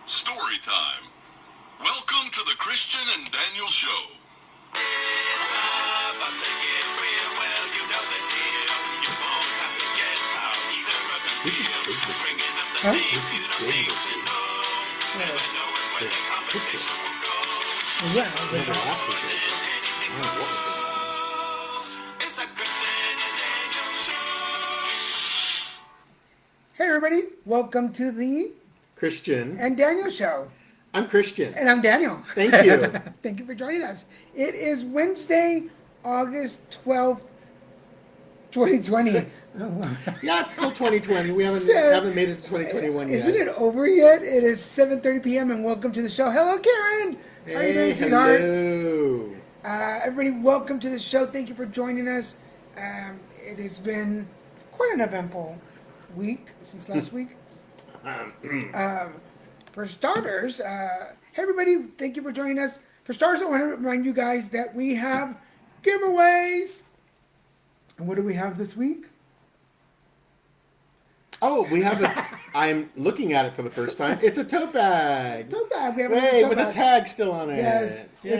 Story time. Welcome to the Christian and Daniel Show. It's up, I'll take it real well. You know the deal. You won't have to guess how either of them feel. Bringing up the things you don't need to know. Never knowing where the conversation will go. Just more than anything else. It's a Christian and Daniel Show. Hey everybody, welcome to the Christian. and Daniel Show. I'm Christian. And I'm Daniel. Thank you. Thank you for joining us. It is Wednesday, August 12th, 2020. Yeah, it's still 2020. We haven't made it to 2021 yet. Isn't it over yet? It is 7:30 p.m. and welcome to the show. Hello, Karen. How are you doing, sweetheart? Hello. Everybody, welcome to the show. Thank you for joining us. It has been quite an eventful week since last week. For starters, hey everybody, thank you for joining us. For starters, I want to remind you guys that we have giveaways. And what do we have this week? Oh, we have I'm looking at it for the first time. It's a tote bag. Tote bag. We have Hey, tote with bag. a tag still on it. Yes, Yay.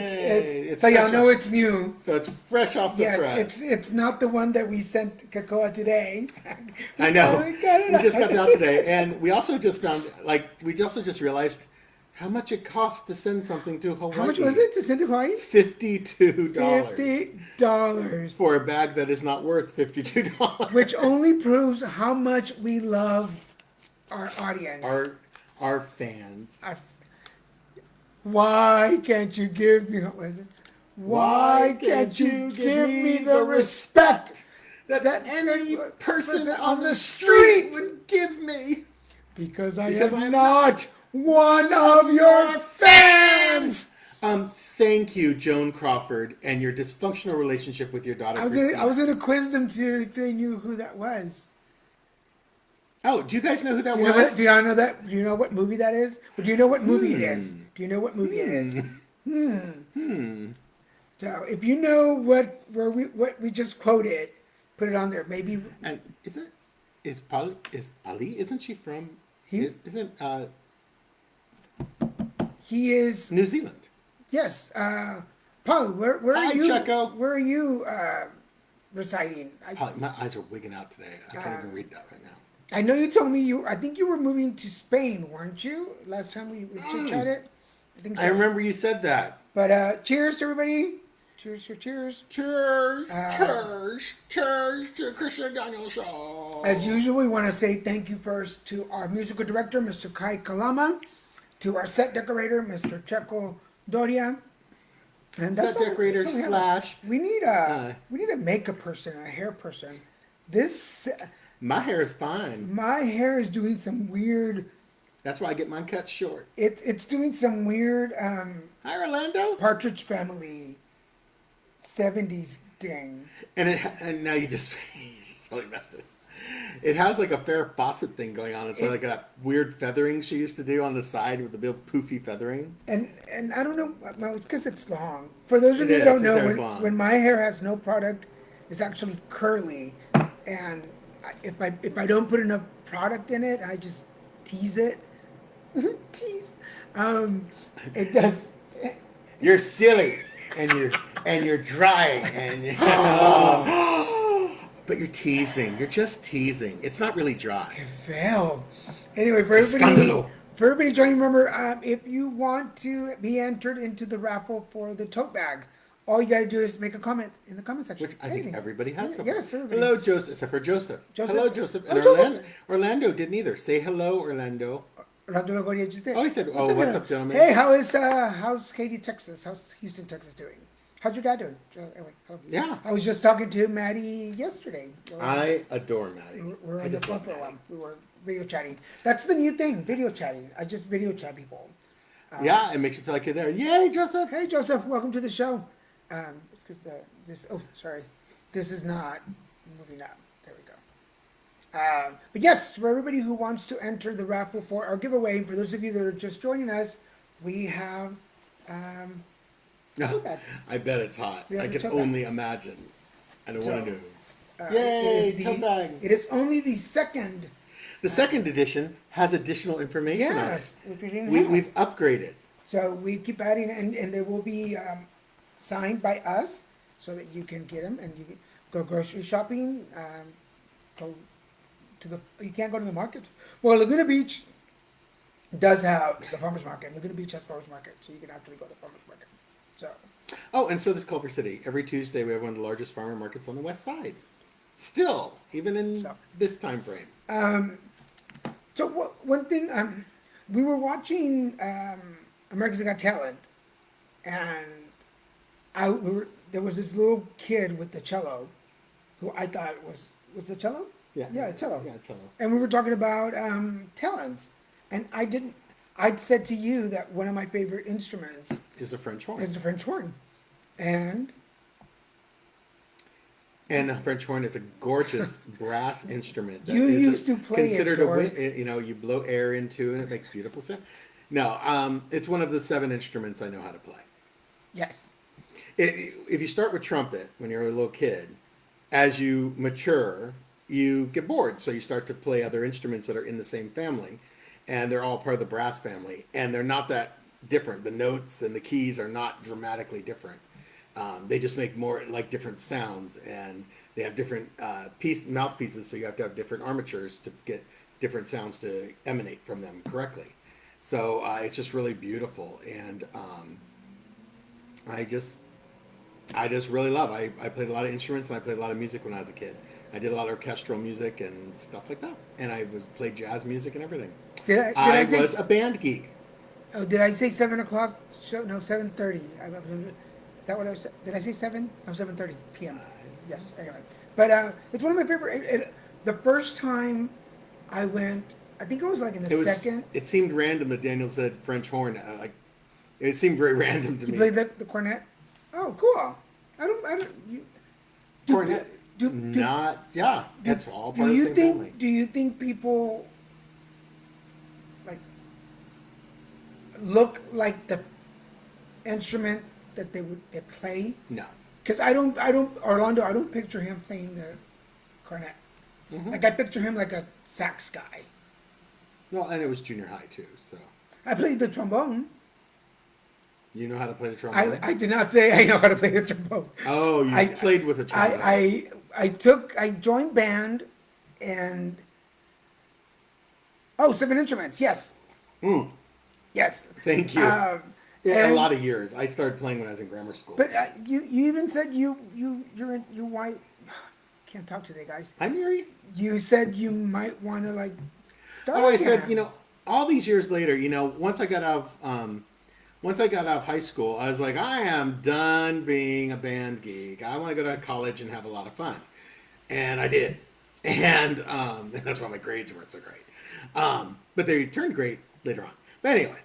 it's so y'all know it's new. So it's fresh off the Yes, press. it's not the one that we sent Kakoa today. I know. We got it We just got it out today, and we also just realized how much it costs to send something to Hawaii. How much was it to send to Hawaii? $52. $50. For a bag that is not worth $52. Which only proves how much we love our audience. Our fans. Why can't you give me, what is it? Why can't you give me the respect that any person on the street street would give me? Because I Because am I'm not one of your fans. Thank you, Joan Crawford, and your dysfunctional relationship with your daughter, I was Christine. gonna quiz them to if they knew who that was. Oh, do you guys know who that Do you know was? what, do y'all know that? Do you know what movie that is? Or do you know what movie it is? Do you know what movie it is? So if you know what we just quoted, put it on there. Maybe. And is Polly? Isn't she from? He- Isn't He is. New Zealand? Yes. Paul, where are Hi, you? Checo. Where are you residing? Polly, my eyes are wigging out today. I can't even read that right now. I know you told me I think you were moving to Spain, weren't you? Last time we chit-chatted? I think so. I remember you said that. But cheers to everybody. Cheers. Cheers, cheers to Christian Daniel Show. As usual, we want to say thank you first to our musical director, Mr. Kalama, to our set decorator, Mr. Checo Doria. And Set decorator that's all we have. slash. We need a makeup person, a hair person. My hair is fine. My hair is doing some weird. That's why I get mine cut short. It's doing some weird Hi, Orlando. Partridge Family 70s thing. And now you just totally messed it. It has like a Farrah Fawcett thing going on. It's like that weird feathering she used to do on the side with the big poofy feathering. And I don't know. Well, it's because it's long. For those of It you who is, don't it's know, very long. when my hair has no product, it's actually curly. And if I don't put enough product in it, I just tease it. Tease. It does. You're silly, and you're dry, and but you're teasing. You're just teasing. It's not really dry. Fail. Anyway, for everybody joining, remember, if you want to be entered into the raffle for the tote bag, all you got to do is make a comment in the comment section. Which I think everybody has. Yes, everybody. Hello, Joseph. Except for Joseph. Hello, Joseph. Oh, And Joseph. Orlando didn't either. Say hello, Orlando. Orlando Lagoria just did. Oh, he said, what's up, gentlemen? Hey, how's Katy, Texas? How's Houston, Texas doing? How's your dad doing? Anyway, Yeah. I was just talking to Maddie yesterday. I adore Maddie. We're I on the just phone love for a Maddie. while. We were video chatting. That's the new thing, video chatting. I just video chat people. Yeah, it makes you feel like you're there. Yay, Joseph. Hey, Joseph, welcome to the show. It's because this is not moving up. There we go. But yes, for everybody who wants to enter the raffle for our giveaway, for those of you that are just joining us, we have. I bet it's hot. Yeah, I the can tote only imagine. I don't want to know. It Yay, is tote bag. It is only the second The second edition has additional information on it. Yes, which we didn't We, have. we've upgraded. So we keep adding, and they will be signed by us, so that you can get them and you can go grocery shopping. Go to the. You can't go to the market. Well, Laguna Beach does have the farmers market. Laguna Beach has farmers market, so you can actually go to the farmers market. So Oh, and so does Culver City. Every Tuesday we have one of the largest farmer markets on the west side. Still, even in So. this time frame. So one thing, we were watching America's Got Talent, and there was this little kid with the cello, who I thought was the cello. Yeah, cello. Yeah, cello. And we were talking about talents, and I'd said to you that one of my favorite instruments Is a French horn. is the French horn, and And a French horn is a gorgeous brass instrument. That You is used to play it, considered George. you know, you blow air into and it makes beautiful sound. No, it's one of the 7 instruments I know how to play. yes, If you start with trumpet when you're a little kid, as you mature, you get bored. So you start to play other instruments that are in the same family, and they're all part of the brass family, and they're not that different. The notes and the keys are not dramatically different. They just make more like different sounds, and they have different mouthpieces, so you have to have different armatures to get different sounds to emanate from them correctly. So it's just really beautiful, and I just really love. I played a lot of instruments, and I played a lot of music when I was a kid. I did a lot of orchestral music and stuff like that, and I played jazz music and everything. Did I I say was a band geek. Oh, did I say 7 o'clock show? No, 7:30. Is that what I was? Did I say 7? No, 7:30 p.m. Yes. Anyway, but it's one of my favorite. The first time I went, I think it was like in the second. It seemed random that Daniel said French horn. It seemed very random to You me. played the cornet. Oh, cool. I don't. Cornet. That's all part of the same family. Do you think people like look like the instrument that they play? No. Because Orlando, I don't picture him playing the cornet. Mm-hmm. Like I picture him like a sax guy. Well, and it was junior high too, so I played the trombone. you know how to play the trombone. I did not say I know how to play the trombone. Oh, you played with a trombone. I joined band, and 7 instruments. Yes. Yes. Thank you. Um, a and- lot of years. I started playing when I was in grammar school. But you even said you're white. Can't talk today, guys. I'm Mary. You said you might want to like start. Oh, I again. said, all these years later, once I got out of high school, I was like, I am done being a band geek. I want to go to college and have a lot of fun, and I did, and that's why my grades weren't so great. But they turned great later on. But anyway,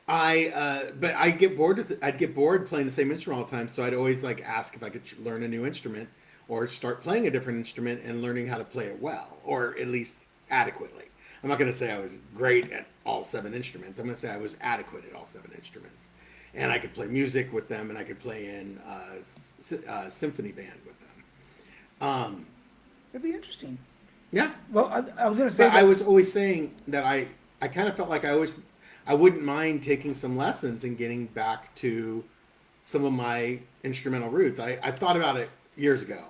I'd get bored playing the same instrument all the time, so I'd always like ask if I could learn a new instrument or start playing a different instrument and learning how to play it well, or at least adequately. I'm not going to say I was great at all 7 instruments. I'm going to say I was adequate at all 7 instruments, and I could play music with them, and I could play in symphony band with them. It'd be interesting. Yeah. Well, I was going to say. But I was always saying that I kind of felt like I wouldn't mind taking some lessons and getting back to some of my instrumental roots. I thought about it years ago.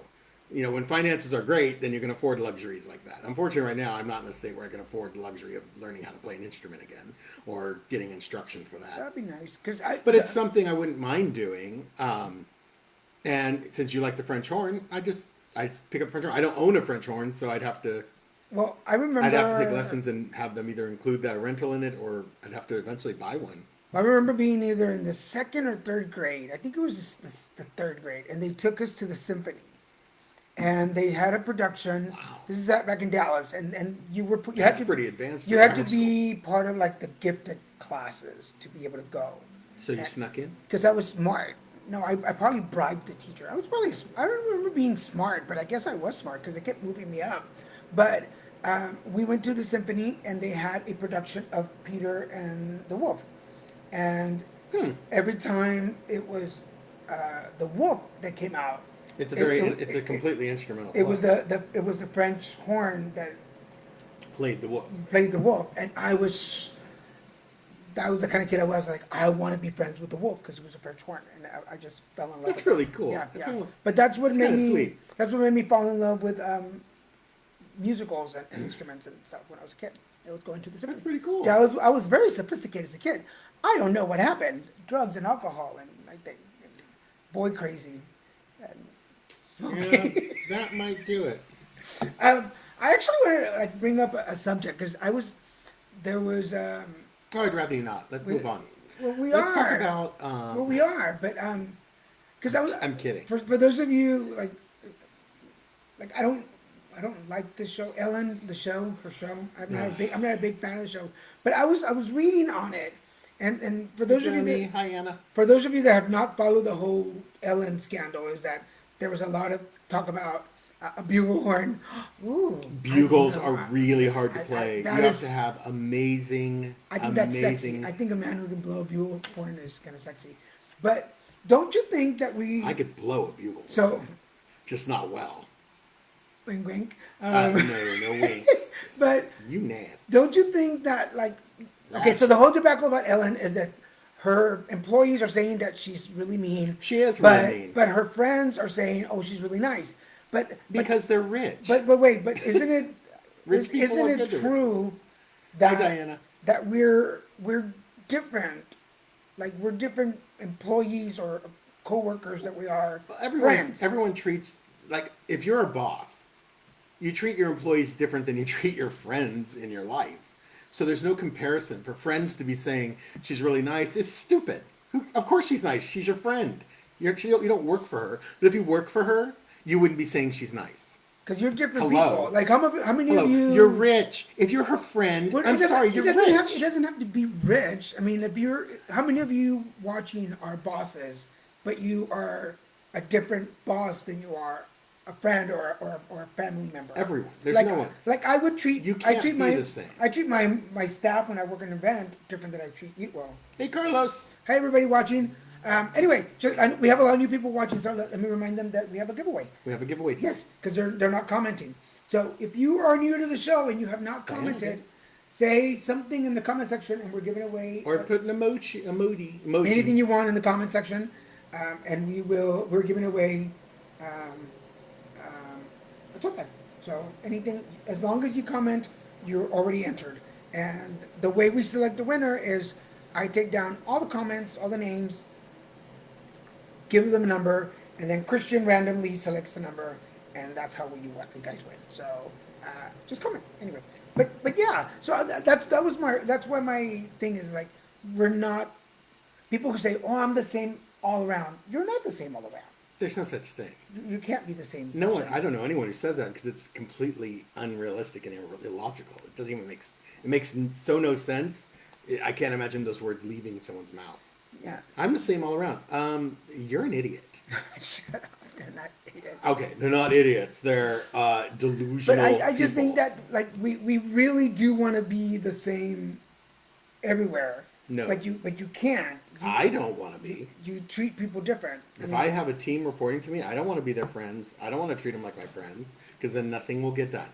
When finances are great, then you can afford luxuries like that. Unfortunately, right now, I'm not in a state where I can afford the luxury of learning how to play an instrument again or getting instruction for that. That'd be nice, But it's something I wouldn't mind doing. And since you like the French horn, I pick up French horn. I don't own a French horn, so I'd have to I remember. I'd have to take lessons and have them either include that rental in it, or I'd have to eventually buy one. I remember being either in the 2nd or 3rd grade. I think it was the 3rd grade, and they took us to the symphony, and they had a production. Wow. This is back in Dallas, and you had That's to pretty advanced. You for had to grammar school. be part of like the gifted classes to be able to go. So you snuck in? Because I was smart. No, I probably bribed the teacher. I don't remember being smart, but I guess I was smart because they kept moving me up. But we went to the symphony, and they had a production of Peter and the Wolf. And every time it was the Wolf that came out, It's a completely instrumental. it was play. the French horn that played the wolf. played the wolf, and that was the kind of kid I was. Like, I want to be friends with the wolf because he was a French horn, and I just fell in love. That's with really him. cool. Yeah, That's yeah. almost- But that's what that's made kinda me. sweet. That's what made me fall in love with musicals and instruments and stuff when I was a kid. It was going to the symphony. That's pretty cool. Yeah, I was very sophisticated as a kid. I don't know what happened. Drugs and alcohol and like and boy crazy and smoking. Yeah, that might do it. I actually want to like bring up a subject because there was. Oh, I'd rather you not. Let's move on. Well, Let's talk about. Well, we are, but because I'm kidding. For those of you like I don't like the show Ellen, her show. I'm not a big fan of the show, but I was reading on it, and for those of you that Hi, Anna. for those of you that have not followed the whole Ellen scandal, is that there was a lot of talk about a bugle horn. Ooh, Bugles are really hard to play. that You have is- to have amazing. I think that's sexy. I think a man who can blow a bugle horn is kind of sexy. But don't you think that I could blow a bugle. So, just not well. wink, wink. No winks. But You nasty. don't you think that, like, okay, so the whole debacle about Ellen is that her employees are saying that she's really mean. She is really mean. But her friends are saying, oh, she's really nice. Because they're rich. But wait, but isn't it Rich people isn't are it good to true Hi, that Diana. that we're different, like we're different employees or co-workers that we are friends. Everyone treats, like, if you're a boss, you treat your employees different than you treat your friends in your life. So there's no comparison. For friends to be saying she's really nice is stupid. Of course she's nice. She's your friend. You don't work for her. But if you work for her, you wouldn't be saying she's nice. Because you're different Hello. people. Like how many Hello. of you? You're rich. If you're her friend, Well, I'm sorry, you're it rich. doesn't have to be rich. I mean, how many of you watching are bosses, but you are a different boss than you are a friend or a family member? Everyone. There's like, no one. Like I would treat. You can't I treat be the same. I treat my staff when I work in an event different than I treat you. Well, Hey, Carlos. hey everybody watching. Anyway, we have a lot of new people watching, so let me remind them that we have a giveaway. We have a giveaway today. Yes, because they're not commenting. So if you are new to the show and you have not commented, say something in the comment section, and we're giving away Or put an emoji. anything you want in the comment section, and we're giving away a tote bag. So anything, as long as you comment, you're already entered. And the way we select the winner is I take down all the comments, all the names, give them a number, and then Christian randomly selects the number, and that's how you guys win. So just comment anyway. But yeah, so that's why my thing is like we're not people who say, oh, I'm the same all around. You're not the same all around. There's no such thing. You can't be the same. No one. person. I don't know anyone who says that because it's completely unrealistic and illogical. It doesn't even makes no sense. I can't imagine those words leaving someone's mouth. Yeah. I'm the same all around. You're an idiot. Shut up. They're not idiots. Okay, they're not idiots. They're delusional. But I just think people. that like we really do want to be the same everywhere. No. But you can't. I don't want to be. You treat people different. If I have a team reporting to me, I don't want to be their friends. I don't want to treat them like my friends because then nothing will get done.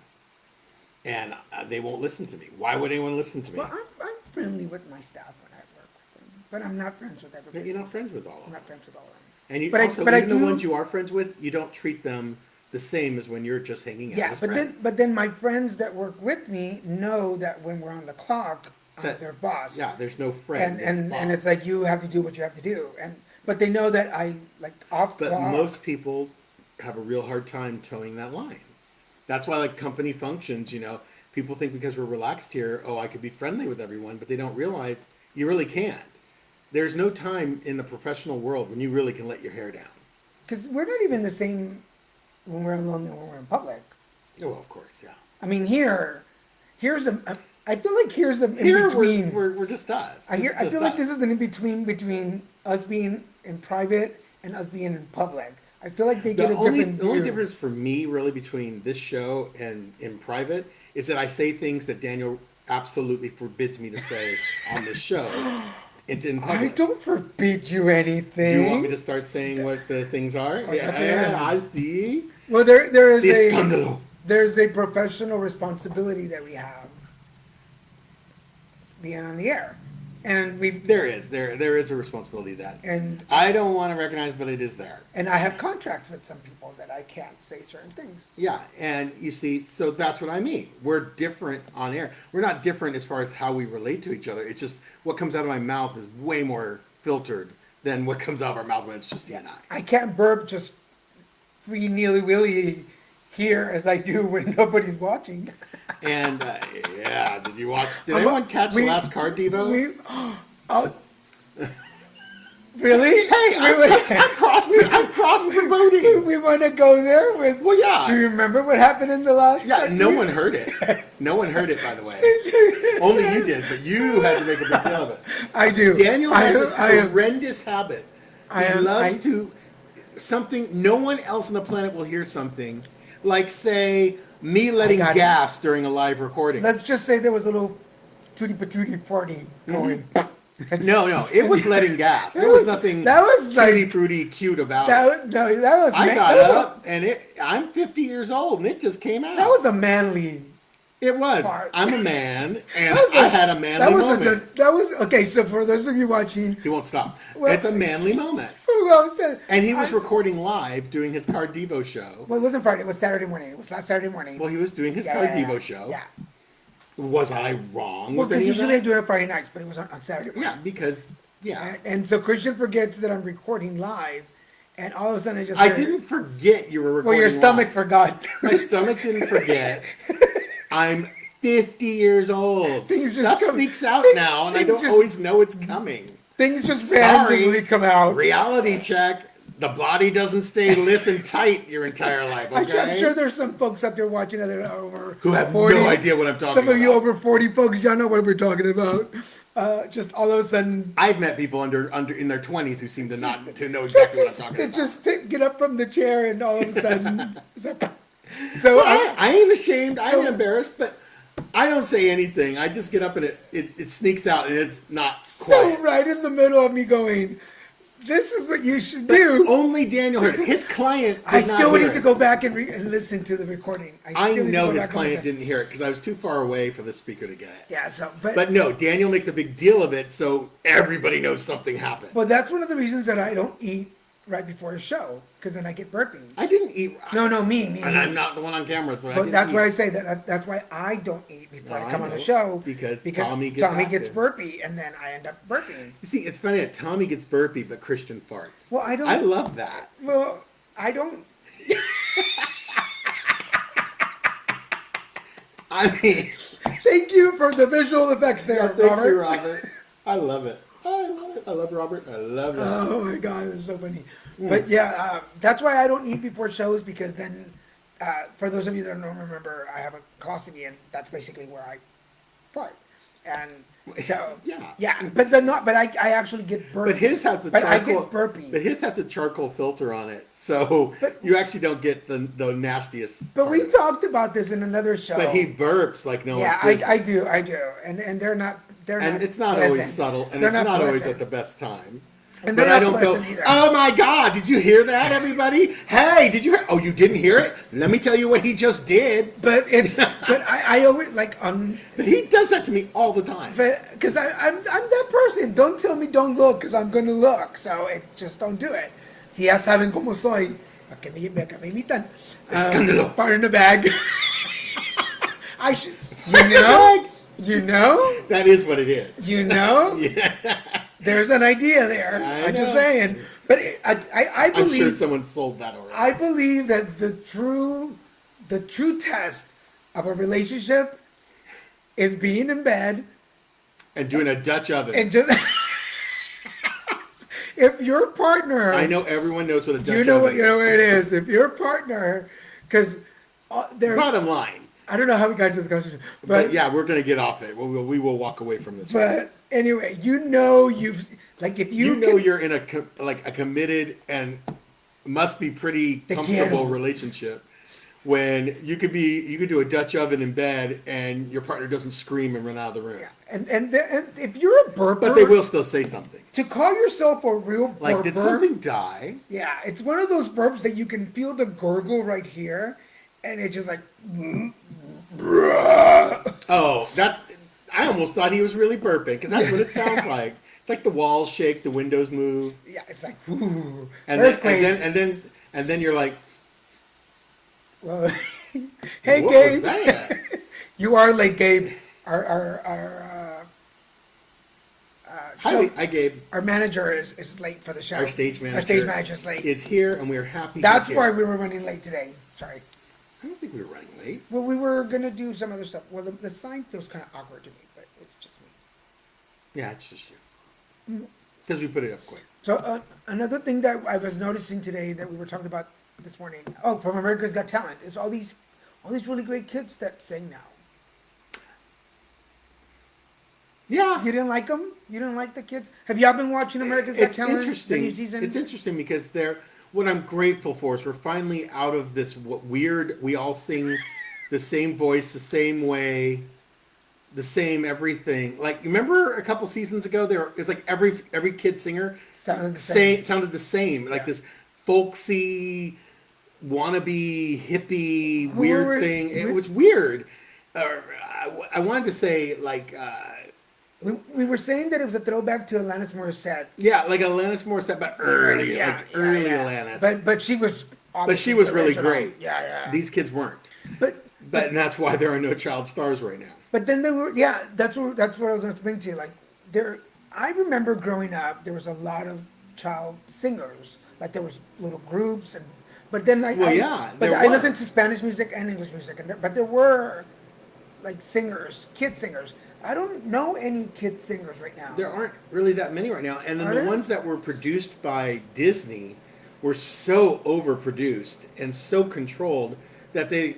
And they won't listen to me. Why would anyone listen to me? Well, I'm friendly with my staff when I work with them, but I'm not friends with everybody. But you're not friends with all of I'm them. not friends with all of them. And you But I- also, but I even the do- ones you are friends with, you don't treat them the same as when you're just hanging out Yeah, as but friends. then my friends that work with me know that when we're on the clock, I'm That- their boss. Yeah, there's no friend. And it's like you have to do what you have to do, but they know that I like off But clock. most people have a real hard time towing that line. That's why, like, company functions, people think because we're relaxed here, oh, I could be friendly with everyone, but they don't realize you really can't. There's no time in the professional world when you really can let your hair down. Because we're not even the same when we're alone than when we're in public. Oh, well, of course, yeah. I mean, here's I feel like here's a in Here, between. we're just us. I feel like this is an in between us being in private and us being in public. I feel like they get a different The only view. difference for me, really, between this show and in private is that I say things that Daniel absolutely forbids me to say on this show. In public. I don't forbid you anything. Do you want me to start saying what the things are? Yeah, I see. Well, there is The a escándalo. there's a professional responsibility that we have. being on the air. And there is a responsibility that and I don't want to recognize, but it is there. and I have contracts with some people that I can't say certain things. Yeah, and you see, so that's what I mean. We're different on air. We're not different as far as how we relate to each other. It's just what comes out of my mouth is way more filtered than what comes out of our mouth when it's just you and I. I can't burp just free neely willy here as I do when nobody's watching. And yeah, did anyone catch the last card Devo? Really? Hey, I'm cross promoting. We want to go there with. Well, yeah. Do you remember what happened in the last? Yeah, card? no one heard it. No one heard it, by the way. Only you did, but you had to make a big deal of it. I do. Daniel has this horrendous habit. He loves to. Something. No one else on the planet will hear something like, say, me letting gas during a live recording. Let's just say there was a little tootie patootie party going. No, it was letting gas. There was nothing tutti fruity cute about it. I got up and I'm 50 years old and it just came out. That was a manly. It was. Part. I'm a man and I had a manly moment. That was okay. So for those of you watching, he won't stop. It's a manly moment. And he was recording live, doing his Card Devo show. Well, it wasn't Friday. It was Saturday morning. It was last Saturday morning. Well, he was doing his Card Devo show. Yeah. Was I wrong? Well, because usually I do it Friday nights, but it was on Saturday morning. Yeah, because And so Christian forgets that I'm recording live, and all of a sudden I didn't forget you were recording. Well, your stomach forgot. My stomach didn't forget. I'm 50 years old. Stuff sneaks out now, and I don't always know it's coming. Things just randomly come out. Reality check. The body doesn't stay lit and tight your entire life, okay? I'm sure there's some folks out there watching that are over who have 40. No idea what I'm talking about. Some of you over 40 folks, y'all know what we're talking about. Just all of a sudden... I've met people under in their 20s who seem to know exactly what I'm talking about. They just get up from the chair and all of a sudden... So I ain't ashamed. I ain't embarrassed, but... I don't say anything. I just get up and it sneaks out and it's not quiet. So right in the middle of me going, this is what you should do. Only Daniel heard it. His client did I still not need hear to it. go back and listen to the recording. I know his client didn't hear it because I was too far away for the speaker to get it. Yeah, but no, Daniel makes a big deal of it so everybody knows something happened. Well, that's one of the reasons that I don't eat right before a show, because then I get burpy. I didn't eat. No, me. And I'm not the one on camera, so but that's why I say that. That's why I don't eat before I come on the show. Because Tommy gets burpy, and then I end up burping. You see, it's funny that Tommy gets burpy, but Christian farts. Well, I don't. I love that. Well, I don't. I mean, thank you for the visual effects there, thank Robert. you, Robert. I love it. I love Robert. I love that. Oh my God, it's so funny. But yeah, that's why I don't eat before shows, because then, for those of you that don't remember, I have a colostomy, and that's basically where I fart. And so yeah, but then not. But I actually get burpy. But his has a charcoal. I get burpy. But his has a charcoal filter on it, so you actually don't get the nastiest. But we talked about this in another show. But he burps like no one's business. I do, and they're not. And it's not always subtle, and it's not always at the best time. And but I don't go, either. Oh my God, did you hear that, everybody? Hey, did you hear? Oh, you didn't hear it? Let me tell you what he just did. But I always but he does that to me all the time. But because I'm that person. Don't tell me don't look, because I'm going to look. So just don't do it. Si ya saben cómo soy, que me imitan. Escándalo. Part in the bag. I should. You know? That is what it is. You know? Yeah. There's an idea there. I'm just saying. But I believe... I'm sure someone sold that already. I believe that the true test of a relationship is being in bed. And doing a Dutch oven. And just... if your partner... I know everyone knows what a Dutch oven is. You know what it is. If your partner... Because bottom line. I don't know how we got to this conversation, but yeah, we're going to get off it. We will walk away from this. But anyway, you've if you're in a committed and must be pretty comfortable relationship when you could do a Dutch oven in bed and your partner doesn't scream and run out of the room. Yeah. And if you're a burper, but they will still say something. To call yourself a real burper, did something die? Yeah, it's one of those burps that you can feel the gurgle right here. And it's just like, oh, I almost thought he was really burping because that's what it sounds like. It's like the walls shake, the windows move, Yeah, it's like, ooh, and earthquake. then you're like, Well, hey, what Gabe. was that? You are late, Gabe. Our Hi, Gabe. our manager is late for the show. Our stage manager. Our stage manager is late. Is here, and we're happy. That's he's why here. we were running late today. Sorry. I don't think we were running late. Well, we were gonna do some other stuff. Well, the sign feels kind of awkward to me, but it's just me. Yeah, it's just you. Because we put it up quick. So another thing that I was noticing today that we were talking about this morning. Oh, from America's Got Talent is all these really great kids that sing now. Yeah. You didn't like them? You didn't like the kids? Have y'all been watching America's Got It's Talent? interesting. The new season? It's interesting because what I'm grateful for is we're finally out of this weird. We all sing the same voice, the same way, the same everything. Like remember a couple seasons ago, it was like every kid singer Sounded the same. like this folksy, wannabe hippie weird thing. It was weird. I wanted to say like. We were saying that it was a throwback to Alanis Morissette. Yeah, like Alanis Morissette, but early, early Alanis. But she was. But she was really original. great. Yeah. These kids weren't. But And that's why there are no child stars right now. But then there were. Yeah, that's what I was going to bring to you. Like there, I remember growing up, there was a lot of child singers. Like there was little groups and. But then I listened to Spanish music and English music, but there were like singers, kid singers. I don't know any kid singers right now. There aren't really that many right now. And then the ones that were produced by Disney were so overproduced and so controlled that they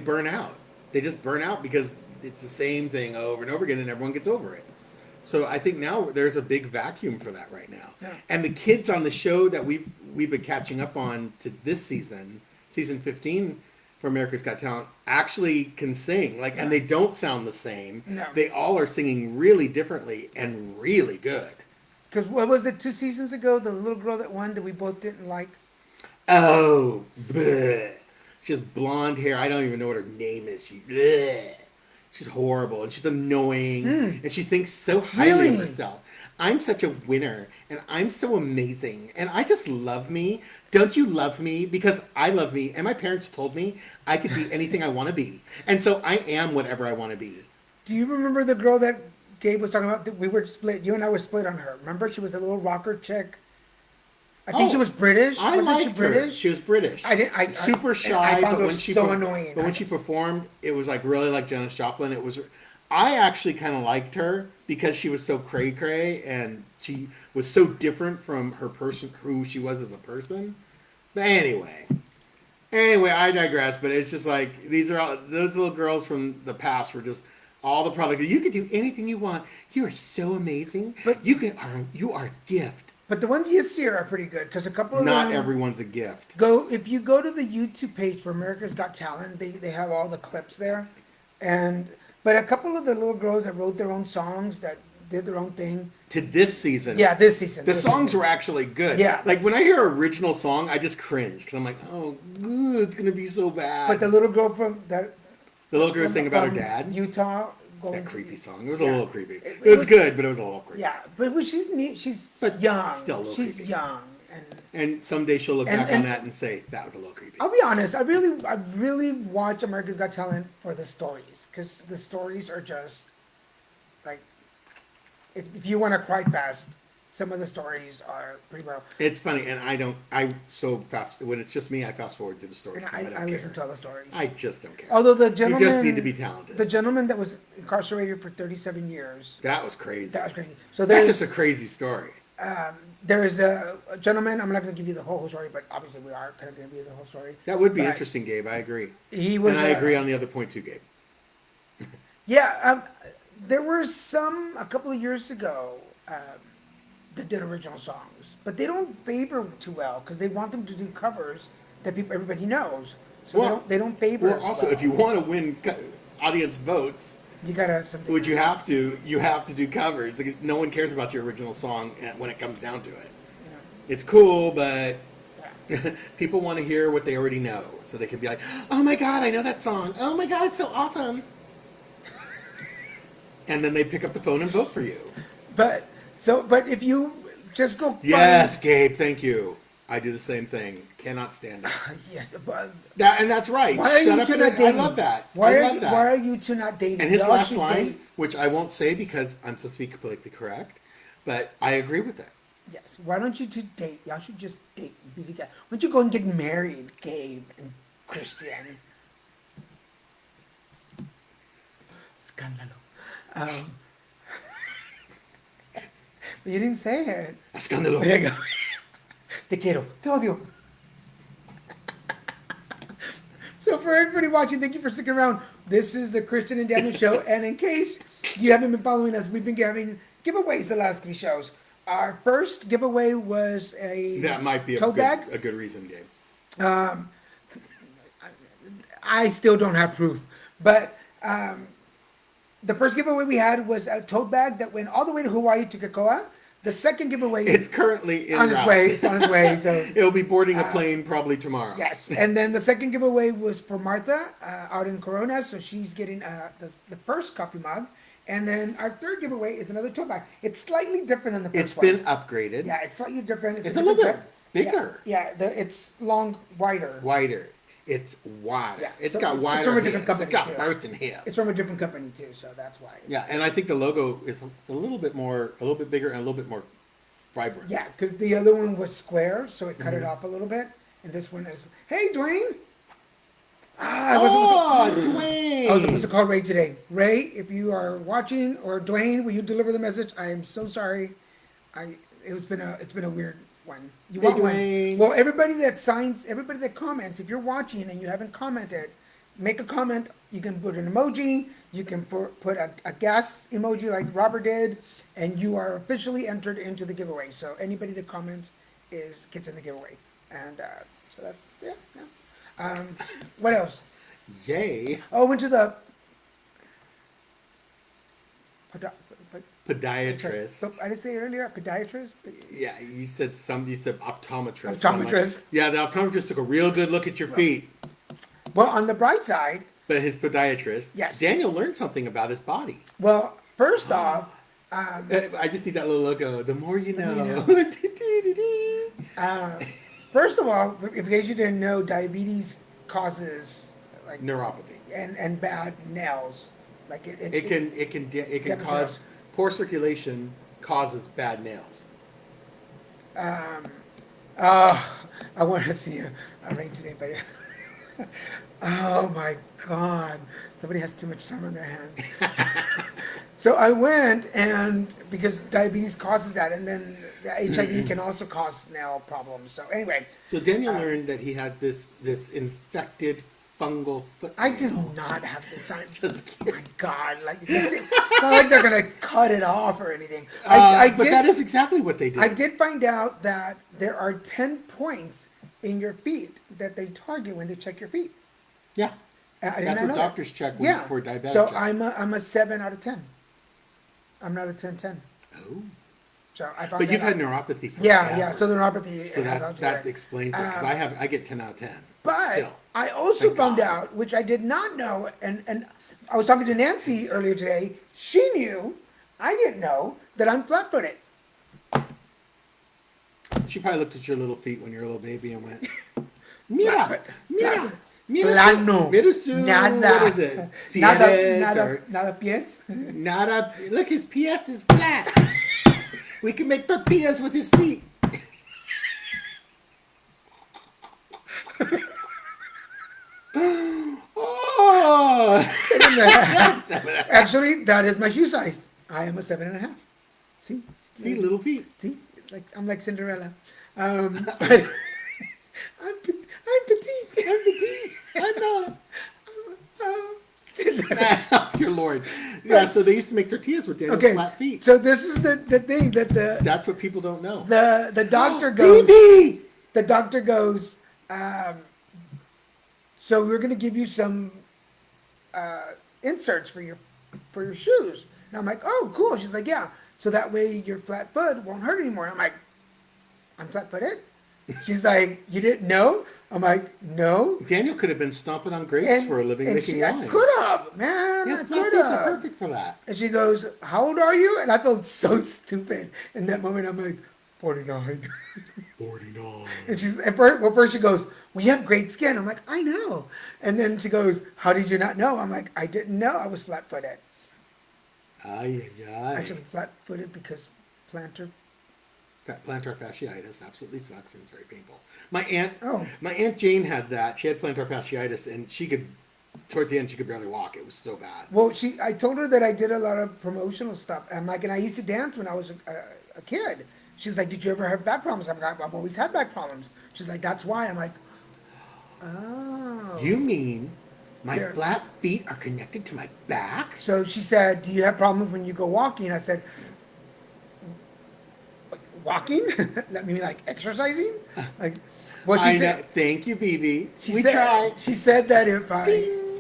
burn out. They just burn out because it's the same thing over and over again and everyone gets over it. So I think now there's a big vacuum for that right now. Yeah. And the kids on the show that we've been catching up on to this season 15 for America's Got Talent, actually can sing. And they don't sound the same. No. They all are singing really differently and really good. Because what was it, 2 seasons ago? The little girl that won that we both didn't like. Oh, bleh. She has blonde hair. I don't even know what her name is. She's horrible and she's annoying and she thinks so highly of herself. I'm such a winner and I'm so amazing and I just love me. Don't you love me? Because I love me and my parents told me I could be anything I want to be. And so I am whatever I want to be. Do you remember the girl that Gabe was talking about? That we were split. You and I were split on her. Remember? She was a little rocker chick. I think she was British. Wasn't she British? Her. She was British. Super shy, I found but her when she so annoying. But when she performed, it was like really like Janis Joplin. It was. I actually kind of liked her because she was so cray cray and she was so different from her person, who she was as a person. But anyway, I digress. But it's just like those little girls from the past were just all the product. You can do anything you want. You are so amazing. But you are a gift. But the ones you see are pretty good because a couple of Not them, everyone's a gift. If you go to the YouTube page for America's Got Talent, they have all the clips there, but a couple of the little girls that wrote their own songs that did their own thing. To this season. Yeah, this season. The songs were actually good. Yeah. Like when I hear an original song, I just cringe because I'm like, oh, it's gonna be so bad. But the little girl from that. The little girl was singing about her dad. Utah. That creepy song. It was a little creepy. It was good, but it was a little creepy. Yeah, but she's young. Still a little she's creepy. Young, and someday she'll look back on that and say that was a little creepy. I'll be honest. I really watch America's Got Talent for the stories because the stories are just like if you want to cry fast, some of the stories are pretty well. It's funny, and when it's just me, I fast forward through the stories. And I listen to all the stories. I just don't care. Although the gentleman, you just need to be talented. The gentleman that was incarcerated for 37 years. That was crazy. So that's just a crazy story. There is a gentleman. I'm not going to give you the whole story, but obviously we are kind of going to give you the whole story. That would be interesting, Gabe. I agree. And I agree on the other point too, Gabe. Yeah, there were a couple of years ago. That did original songs, but they don't favor too well because they want them to do covers that everybody knows. So they don't favor. Well, also, if you want to win audience votes, you gotta something. Which you have to do covers. Like, no one cares about your original song when it comes down to it. Yeah. It's cool, but people want to hear what they already know, so they can be like, "Oh my god, I know that song! Oh my god, it's so awesome!" and then they pick up the phone and vote for you. But if you just go Yes, Gabe, thank you. I do the same thing. Cannot stand it. Yes, but And that's right. why are you two not dating? I love that. Why I love that. Why are you two not dating? And his Y'all last should line, date. which I won't say because I'm supposed to be politically correct, but I agree with that. Yes. Why don't you two date? Y'all should just date. Be together. Why don't you go and get married, Gabe and Christian? Scandalo. But you didn't say it. Escándalo. There you go. Te quiero. Te odio. So for everybody watching, thank you for sticking around. This is the Christian and Daniel show. And in case you haven't been following us, we've been having giveaways the last 3 shows. Our first giveaway was That might be tote bag. a good reason, Gabe. I still don't have proof. But the first giveaway we had was a tote bag that went all the way to Hawaii to Kakoa. The second giveaway... It's currently on its way. It's on its way. So it'll be boarding a plane probably tomorrow. yes. And then the second giveaway was for Martha out in Corona. So she's getting the first coffee mug. And then our third giveaway is another tote bag. It's slightly different than the first one. It's been upgraded. Yeah, it's slightly different. It's a little bit bigger. Yeah, it's wider. Wider. It's wider. Yeah, It's so got wider. It's from a different hands. company It's got too. birth and hips. It's from a different company too, so that's why. Yeah, and I think the logo is a little bit bigger, and a little bit more vibrant. Yeah, because the other one was square, so it cut it off a little bit, and this one is. Hey, Dwayne. Dwayne. I was supposed to call Ray today. Ray, if you are watching, or Dwayne, will you deliver the message? I am so sorry. It's been a weird one. You want Dwayne. one? Well, everybody that comments, if you're watching and you haven't commented, make a comment. You can put an emoji. You can put a gas emoji like Robert did, and you are officially entered into the giveaway. So anybody that comments gets in the giveaway, and so that's yeah. What else? Yay. Oh, went to the Podiatrist. I didn't say it earlier. Podiatrist. Yeah, you said optometrist. Optometrist. Yeah, the optometrist took a real good look at your feet. Well, on the bright side. But his podiatrist. Yes. Daniel learned something about his body. Well, first off. I just see that little logo. The more you know. First of all, in case you didn't know, diabetes causes like neuropathy and bad nails. Like it can cause poor circulation causes bad nails. I want to see a ring today, but oh my God, somebody has too much time on their hands. So I went, and because diabetes causes that, and then the HIV can also cause nail problems. So anyway. So Daniel learned that he had this infected fungal foot. I did not have the time. My God, it's not like they're gonna cut it off or anything. But that is exactly what they did. I did find out that there are 10 points in your feet that they target when they check your feet. Yeah, that's what doctors check for diabetes. So I'm a 7 out of 10. I'm not a 10-10. Oh. So I found but you've had neuropathy for yeah. So the neuropathy. So that explains it, because I get 10 out of 10. But still, I also found out, which I did not know, and I was talking to Nancy earlier today. She knew, I didn't know, that I'm flat-footed. She probably looked at your little feet when you were a little baby and went, Mira. Plano. Nada. What is it? Nada pies. Nada. Look, his PS is flat. We can make tortillas with his feet. Oh. 7.5. Actually, that is my shoe size. I am a 7.5. See, little feet. See, it's like I'm like Cinderella. But I'm petite. I'm not. Dear Lord. Yeah, so they used to make tortillas with Daniel's flat feet. So this is the thing that that's what people don't know. The doctor goes. BB! The doctor goes. So we're gonna give you some inserts for your shoes. And I'm like, oh, cool. She's like, yeah. So that way your flat foot won't hurt anymore. I'm like, I'm flat footed. She's like, you didn't know? I'm like, no. Daniel could have been stomping on grapes for a living, making I wine. could have, man. Yes, I flat could feet are have. perfect for that. And she goes, how old are you? And I felt so stupid. In that moment, I'm like, 49. 49. And first she goes, well, you have great skin. I'm like, I know. And then she goes, how did you not know? I'm like, I didn't know I was flat-footed. Ay, ay, ay. Actually, flat-footed because plantar. Plantar fasciitis absolutely sucks and it's very painful. My Oh. aunt Jane had that. She had plantar fasciitis, and towards the end, she could barely walk. It was so bad. Well, I told her that I did a lot of promotional stuff. And I used to dance when I was a kid. She's like, did you ever have back problems? I'm like, I've always had back problems. She's like, that's why. I'm like, oh. You mean my Yeah. flat feet are connected to my back? So she said, do you have problems when you go walking? I said, walking? That mean like exercising? Like, well, she said. Thank you, BB. We try. She said that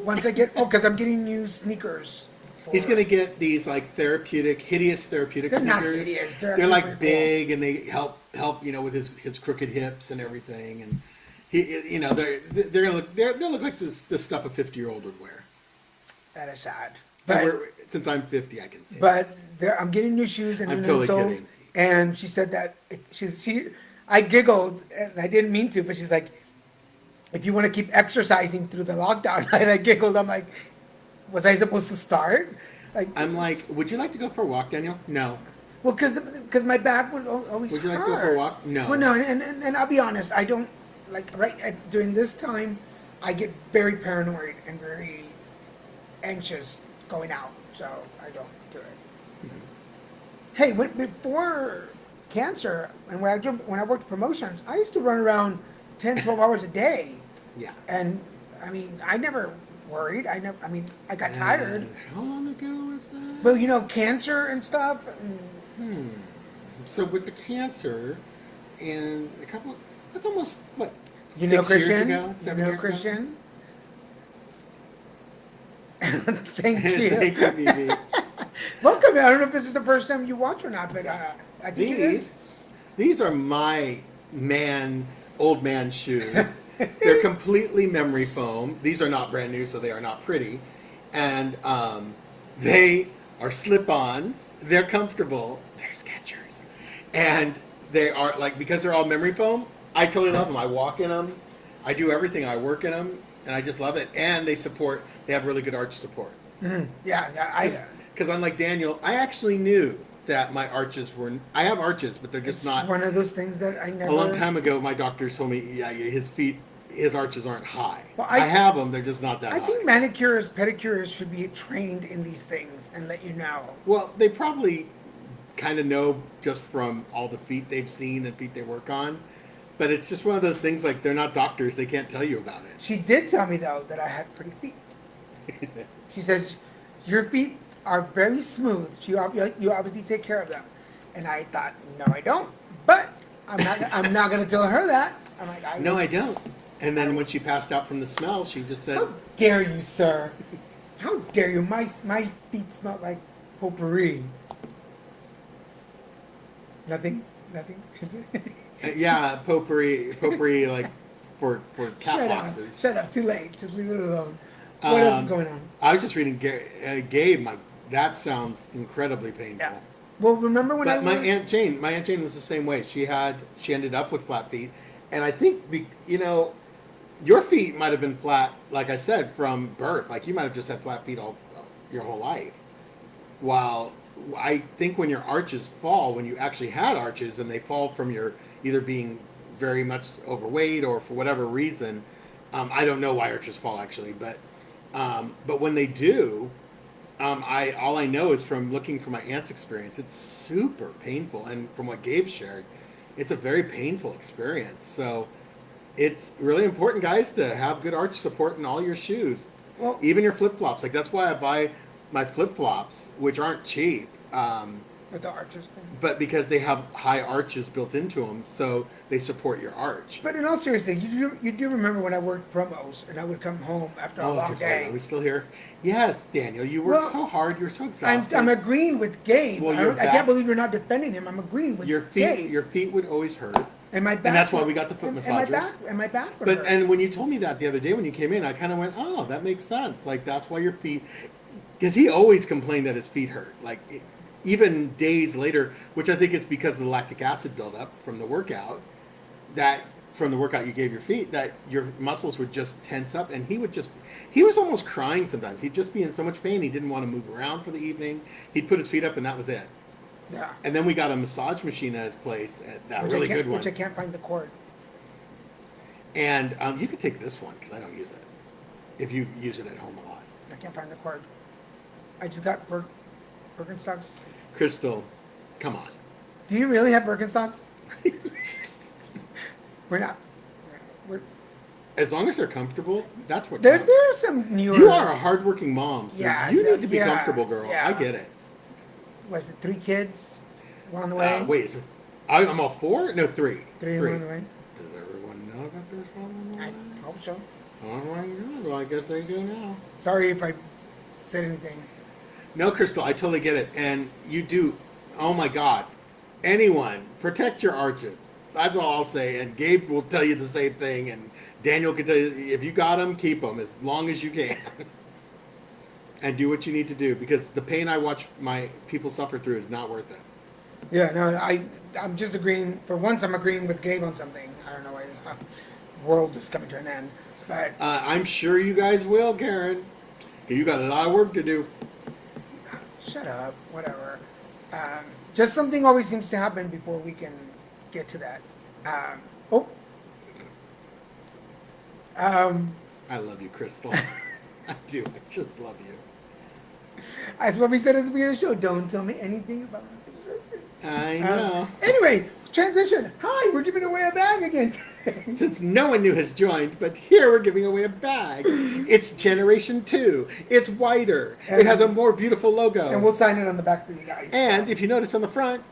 once I get, because I'm getting new sneakers. He's gonna get these like hideous therapeutic They're not sneakers. hideous. They're like big, and they help with his crooked hips and everything. And they'll look like the stuff a 50-year-old would wear. That is sad. But since I'm 50, I can say. But I'm getting new shoes and I'm new totally insoles. kidding. And she said that I giggled and I didn't mean to, but she's like, if you want to keep exercising through the lockdown, and I giggled. I'm like, was I supposed to start? I'm like, would you like to go for a walk, Daniel? No. Well, because my back would always Would you hurt. like to go for a walk? No. Well, no, and I'll be honest, I don't during this time, I get very paranoid and very anxious going out, so I don't do it. Mm-hmm. Hey, before cancer, and when I worked promotions, I used to run around 10, 12 hours a day. Yeah. And I mean, I never worried. I got tired. How long ago was that? Well, cancer and stuff. So with the cancer, and that's almost, what, You know 6 years Christian? ago? 7 You know years Christian? Thank you. Thank you, BB. Welcome. I don't know if this is the first time you watch or not, but I think it is. These are my old man shoes. They're completely memory foam. These are not brand new, so they are not pretty. And they are slip-ons. They're comfortable. They're Skechers. And they are, because they're all memory foam, I totally love them. I walk in them. I do everything. I work in them, and I just love it. And they have really good arch support. Mm-hmm. Yeah. Because unlike Daniel, I actually knew that my arches I have arches, but they're just not. One of those things that I never. A long time ago, my doctor told me, his arches aren't high. Well, I have them, they're just not that high. I think manicurists, pedicurists should be trained in these things and let you know. Well, they probably kind of know just from all the feet they've seen and feet they work on. But it's just one of those things, they're not doctors, they can't tell you about it. She did tell me, though, that I had pretty feet. She says, your feet are very smooth. You obviously take care of them. And I thought, no, I don't. But I'm not going to tell her that. I'm like, no, I don't. And then when she passed out from the smell, she just said, how dare you, sir? How dare you? My feet smell like potpourri. Nothing? Yeah, potpourri for cat boxes. Shut up, too late. Just leave it alone. What else is going on? I was just reading Gabe. That sounds incredibly painful. Yeah. Well, remember when my Aunt Jane was the same way. She ended up with flat feet, and I think your feet might have been flat, like I said, from birth. Like you might have just had flat feet all your whole life. While I think when your arches fall, when you actually had arches and they fall from your either being very much overweight or for whatever reason, I don't know why arches fall actually, but when they do, all I know is from looking from my aunt's experience, it's super painful, and from what Gabe shared, it's a very painful experience. So it's really important, guys, to have good arch support in all your shoes, even your flip-flops. That's why I buy my flip-flops, which aren't cheap. With the arches thing. But because they have high arches built into them, so they support your arch. But in all seriousness, you do remember when I worked promos and I would come home after a long day. Are we still here? Yes, Daniel, you worked so hard. You're so exhausted. I'm agreeing with Gabe. I can't believe you're not defending him. I'm agreeing with Gabe. Your feet would always hurt. And my back. And that's why we got the foot massagers. And my back. But and when you told me that the other day when you came in, I kind of went, "Oh, that makes sense. Like that's why your feet." Because he always complained that his feet hurt, like even days later, which I think is because of the lactic acid buildup from the workout. That from the workout you gave your feet, that your muscles would just tense up, and he was almost crying sometimes. He'd just be in so much pain, he didn't want to move around for the evening. He'd put his feet up, and that was it. Yeah. And then we got a massage machine at his place, that Which really good one. Which I can't find the cord. And you could take this one because I don't use it. If you use it at home a lot. I can't find the cord. I just got Birkenstocks. Crystal, come on. Do you really have Birkenstocks? We're not. We're. As long as they're comfortable, that's what There counts. are some newer. You are a hardworking mom, so Yeah, you so- need to be yeah, comfortable, girl. yeah. I get it. Was it 3 kids? One on the way. Wait, so I'm all 4? No, 3. 3 on the way. Does everyone know about their phone? I hope so. Oh my God! Well, I guess they do now. Sorry if I said anything. No, Crystal, I totally get it, and you do. Oh my God! Anyone, protect your arches. That's all I'll say. And Gabe will tell you the same thing, and Daniel can tell you if you got them, keep them as long as you can, and do what you need to do because the pain I watch my people suffer through is not worth it. Yeah, no, I'm just agreeing. For once, I'm agreeing with Gabe on something. I don't know why. World is coming to an end, but I'm sure you guys will, Karen. You got a lot of work to do. shut up. Whatever. Just something always seems to happen before we can get to that. I love you, Crystal. I do. I just love you. That's what we said at the beginning of the show. Don't tell me anything about my I know. Anyway, transition. Hi, we're giving away a bag again. Since no one new has joined, but here we're giving away a bag. It's Generation 2. It's whiter. It has a more beautiful logo. And we'll sign it on the back for you guys. And if you notice on the front,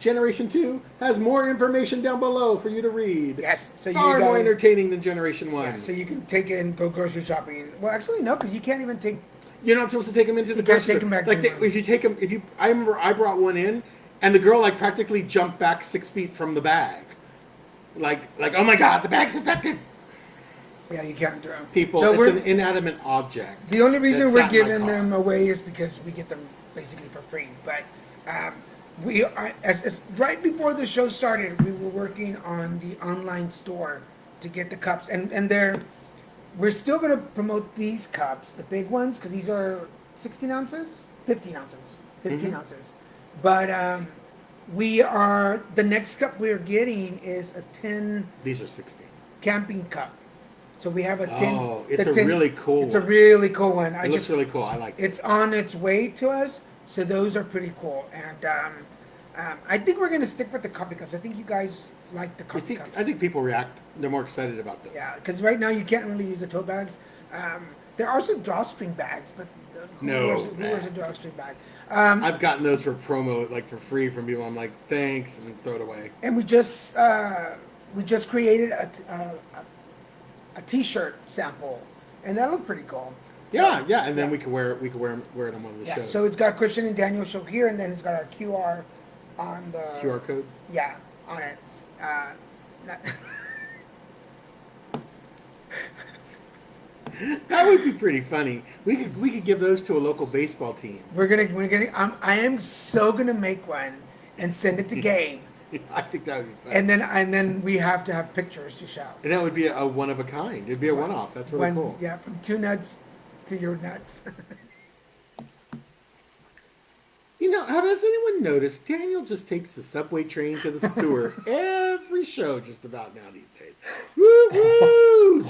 Generation 2 has more information down below for you to read. Yes. So Far you more guys, entertaining than Generation 1. yeah, so you can take it and go grocery shopping. Well, actually, no, because you can't even take. You're not supposed to take them into the You can't grocery take 'em back to Like the room. if you take them, I remember I brought one in, and the girl like practically jumped back 6 feet from the bag. Like, oh my God, the bag's infected. Yeah, you can't do them. People, So it's we're, an inanimate object. the only reason that we're sat in my giving car. them away is because we get them basically for free. But we are, as right before the show started, we were working on the online store to get the cups, and we're still going to promote these cups, the big ones, because these are 16 ounces, 15 ounces, 15 ounces. But the next cup we're getting is a 10 These are 16. camping cup. So we have a 10. Oh, it's the a 10 really cool It's a one. really cool one. It looks really cool. I like it. It's on its way to us, so those are pretty cool. And I think we're going to stick with the coffee cups. I think you guys like the coffee cups. I think people react. They're more excited about this. Yeah, because right now you can't really use the tote bags. There are some drawstring bags, but who wears a drawstring bag? I've gotten those for promo, like for free from people. I'm like, thanks, and throw it away. And we just created a T-shirt sample, and that looked pretty cool. Yeah, yeah, and then we could wear it on one of the Yeah, shows. so it's got Christian and Daniel show here, and then it's got our QR on the QR code. Yeah, on it. That would be pretty funny. We could give those to a local baseball team. We're gonna. I am so gonna make one and send it to Gabe, I think that would be fun. and then we have to have pictures to show. And that would be a one of a kind. It'd be a one-off. That's really cool. Yeah, from 2 nuts to your nuts. You know, has anyone noticed Daniel just takes the subway train to the sewer every show just about now these days? Woo woo!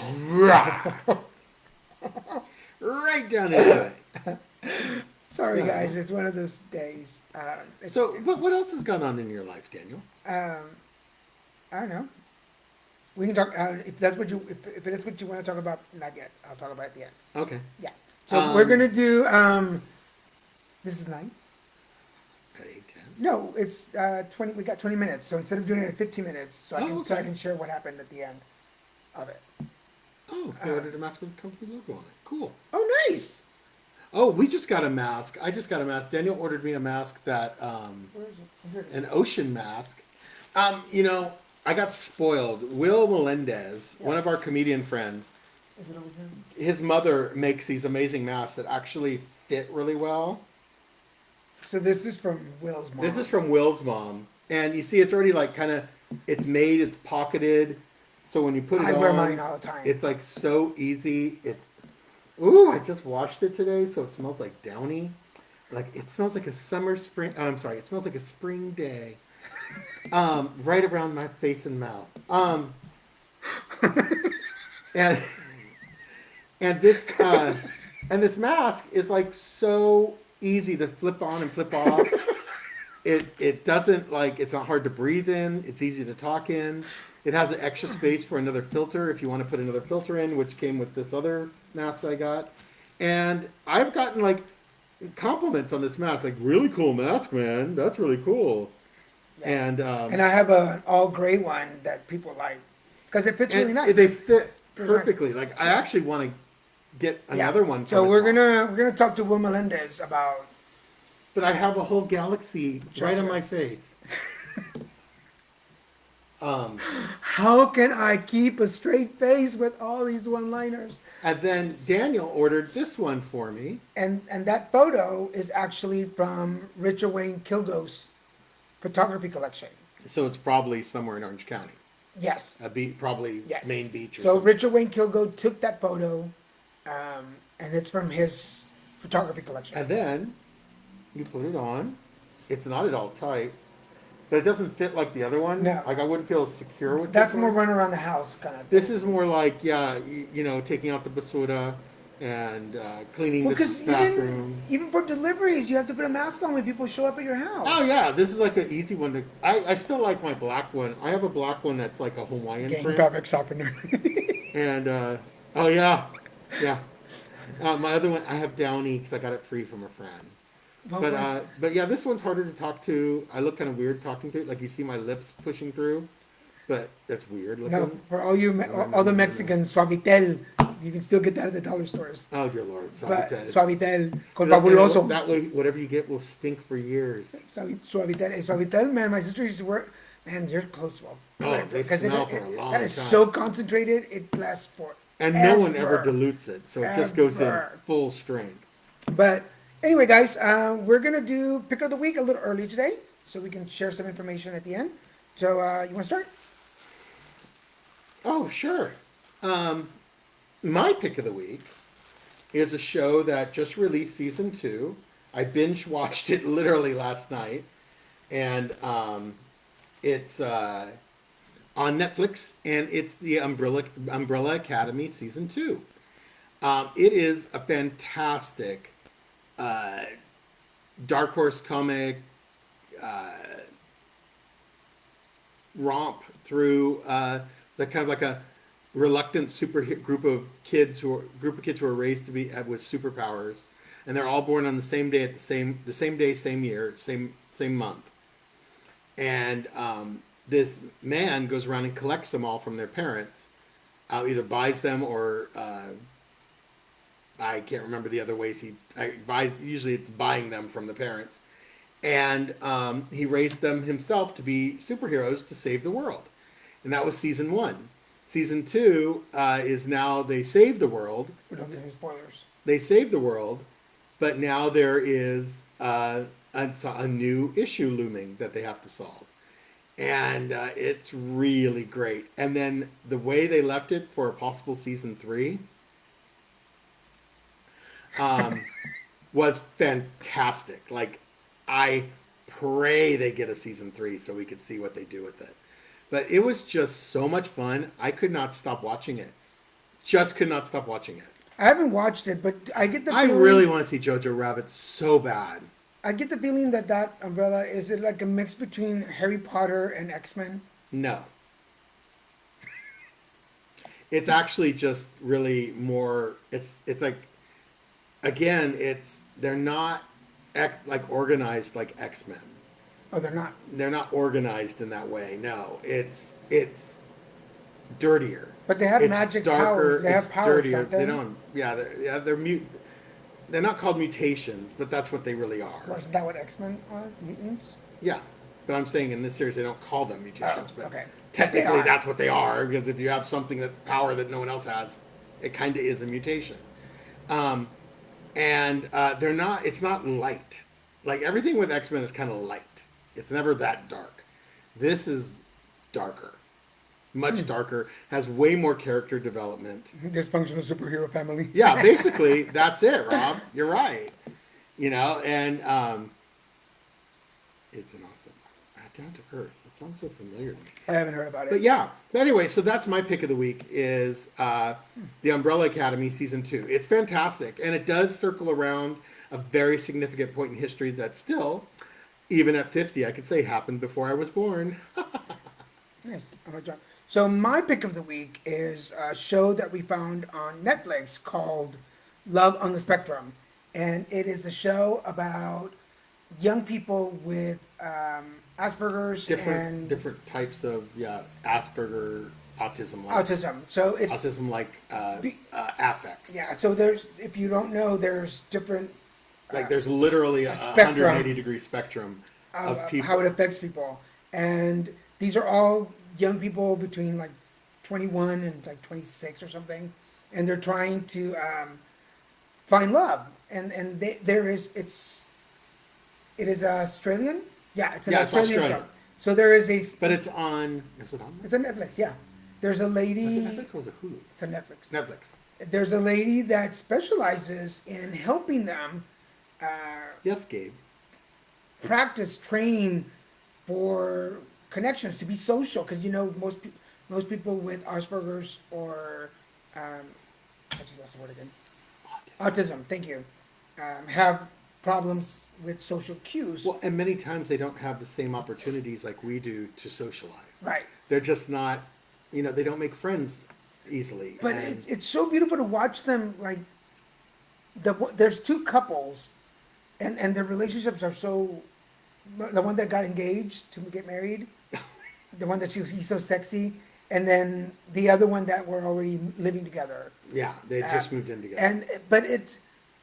Right down into it. Sorry, So- guys, it's one of those days. So, what else has gone on in your life, Daniel? I don't know. We can talk if that's what you if that's what you want to talk about. Not yet. I'll talk about it at the end. Okay. Yeah. So we're gonna do. This is nice. At 8:10. No, it's 20. We got 20 minutes. So instead of doing it in 15 minutes, so I Oh, can okay. share what happened at the end of it. Oh, they ordered a mask with the company logo on it. Cool. Oh, nice. Oh, we just got a mask. I just got a mask. Daniel ordered me a mask that Where is it? Here it is. an ocean mask. You know, I got spoiled. Will Melendez, one Yes. of our comedian friends, Is it over here? his mother makes these amazing masks that actually fit really well. So this is from Will's mom. This is from Will's mom, and you see it's already like kind of, it's made, it's pocketed, so when you put it I on, wear mine all the time. it's like so easy. It's, ooh, I just washed it today, so it smells like downy. Like it smells like a summer spring. Oh, I'm sorry, it smells like a spring day. Right around my face and mouth. And and this mask is like so easy to flip on and flip off. It doesn't like, it's not hard to breathe in. It's easy to talk in. It has an extra space for another filter if you want to put another filter in, which came with this other mask that I got. And I've gotten like compliments on this mask, like really cool mask, man. That's really cool. Yeah. And And I have an all gray one that people like because it fits really and nice. they fit Very nice. perfectly. Like I actually want to get another one. So from we're it. gonna talk to Will Melendez about. But I have a whole galaxy right on my face. How can I keep a straight face with all these one-liners? And then Daniel ordered this one for me. And that photo is actually from Richard Wayne Kilgo's photography collection. So it's probably somewhere in Orange County. Yes. Probably Yes. Main Beach or So something. Richard Wayne Kilgo took that photo, and it's from his photography collection. And then you put it on. It's not at all tight, but it doesn't fit like the other one. No. Like I wouldn't feel secure with That's this more one. run around the house kind of thing. This is more like, yeah, you know, taking out the basura and cleaning Well, the because bathroom. even for deliveries, you have to put a mask on when people show up at your house. Oh yeah, this is like an easy one to. I still like my black one. I have a black one that's like a Hawaiian Gang print. fabric softener. And oh yeah, yeah. My other one, I have Downy because I got it free from a friend. But yeah, this one's harder to talk to. I look kind of weird talking to it. Like you see my lips pushing through, but that's weird looking. No, for all the Mexicans, Suavitel, you can still get that at the dollar stores. Oh dear Lord, But Suavitel. Suavitel, con It'll- fabuloso. That way, whatever you get will stink for years. Suavitel, man, my sister used to work. Man, you're close, Will. Oh, they Because smell for a long that is time. so concentrated, it lasts for. And no one ever dilutes it, so it just goes in Ever. full strength. But anyway, guys, we're gonna do pick of the week a little early today, so we can share some information at the end. So you want to start? Oh, sure. My pick of the week is a show that just released season 2. I binge watched it literally last night, and it's on Netflix, and it's the Umbrella Academy season 2. It is a fantastic Dark Horse comic romp through the kind of like a reluctant group of kids who are raised to be with superpowers, and they're all born on the same day at the same day, same year, same month. And this man goes around and collects them all from their parents, either buys them or I can't remember the other ways he buys. Usually it's buying them from the parents. And he raised them himself to be superheroes to save the world. And that was season 1. Season 2 is now they save the world. We don't get any spoilers. They save the world, but now there is a new issue looming that they have to solve. And it's really great. And then the way they left it for a possible season 3 was fantastic. Like, I pray they get a season 3 so we could see what they do with it. But it was just so much fun. I could not stop watching it. Just could not stop watching it. I haven't watched it, but I get the I feeling, really want to see Jojo Rabbit so bad. I get the feeling that Umbrella is it like a mix between Harry Potter and X-Men? No. It's actually just really more, it's like, again, they're not organized like X-Men. Oh, they're not. They're not organized in that way. No, it's dirtier. But they have It's magic darker, powers. They have it's powers, dirtier. don't they? They don't. Yeah, they're not called mutations, but that's what they really are. Or isn't that what X-Men are? Mutants? Yeah, But I'm saying in this series they don't call them mutations, but okay. technically They are. that's what they are, because if you have something power that no one else has, it kind of is a mutation. And they're not. It's not light. Like everything with X-Men is kind of light. It's never that dark. This is darker, much darker. Has way more character development. Dysfunctional superhero family. Yeah, basically that's it, Rob. You're right. And it's an awesome Down to Earth. It sounds so familiar to me. I haven't heard about it. But yeah. But anyway, so that's my pick of the week is the Umbrella Academy season 2. It's fantastic, and it does circle around a very significant point in history that still, even at 50, I could say happened before I was born. Yes. So my pick of the week is a show that we found on Netflix called Love on the Spectrum, and it is a show about young people with Asperger's and different types of Asperger, autism. Autism. So it's autism like affects. Yeah. So if you don't know, there's different. There's literally a 180-degree spectrum of people. How it affects people, and these are all young people between like 21 and like 26 or something, and they're trying to find love, and it is Australian. Yeah, it's an Australian show. So there is a. But it's on. Is it on there? It's on Netflix. Yeah, there's a lady. Is it Netflix or is it Hulu? It's on Netflix. Netflix. There's a lady that specializes in helping them. Yes, Gabe. Train for connections, to be social, because most people with Asperger's or I just lost the word again. Autism. Thank you. Have problems with social cues. Well, and many times they don't have the same opportunities like we do to socialize. Right. They're just not. They don't make friends easily. But it's so beautiful to watch them. Like there's two couples, and their relationships are so. The one that got engaged to get married, the one that he's so sexy, and then the other one that were already living together. Yeah, they just moved in together.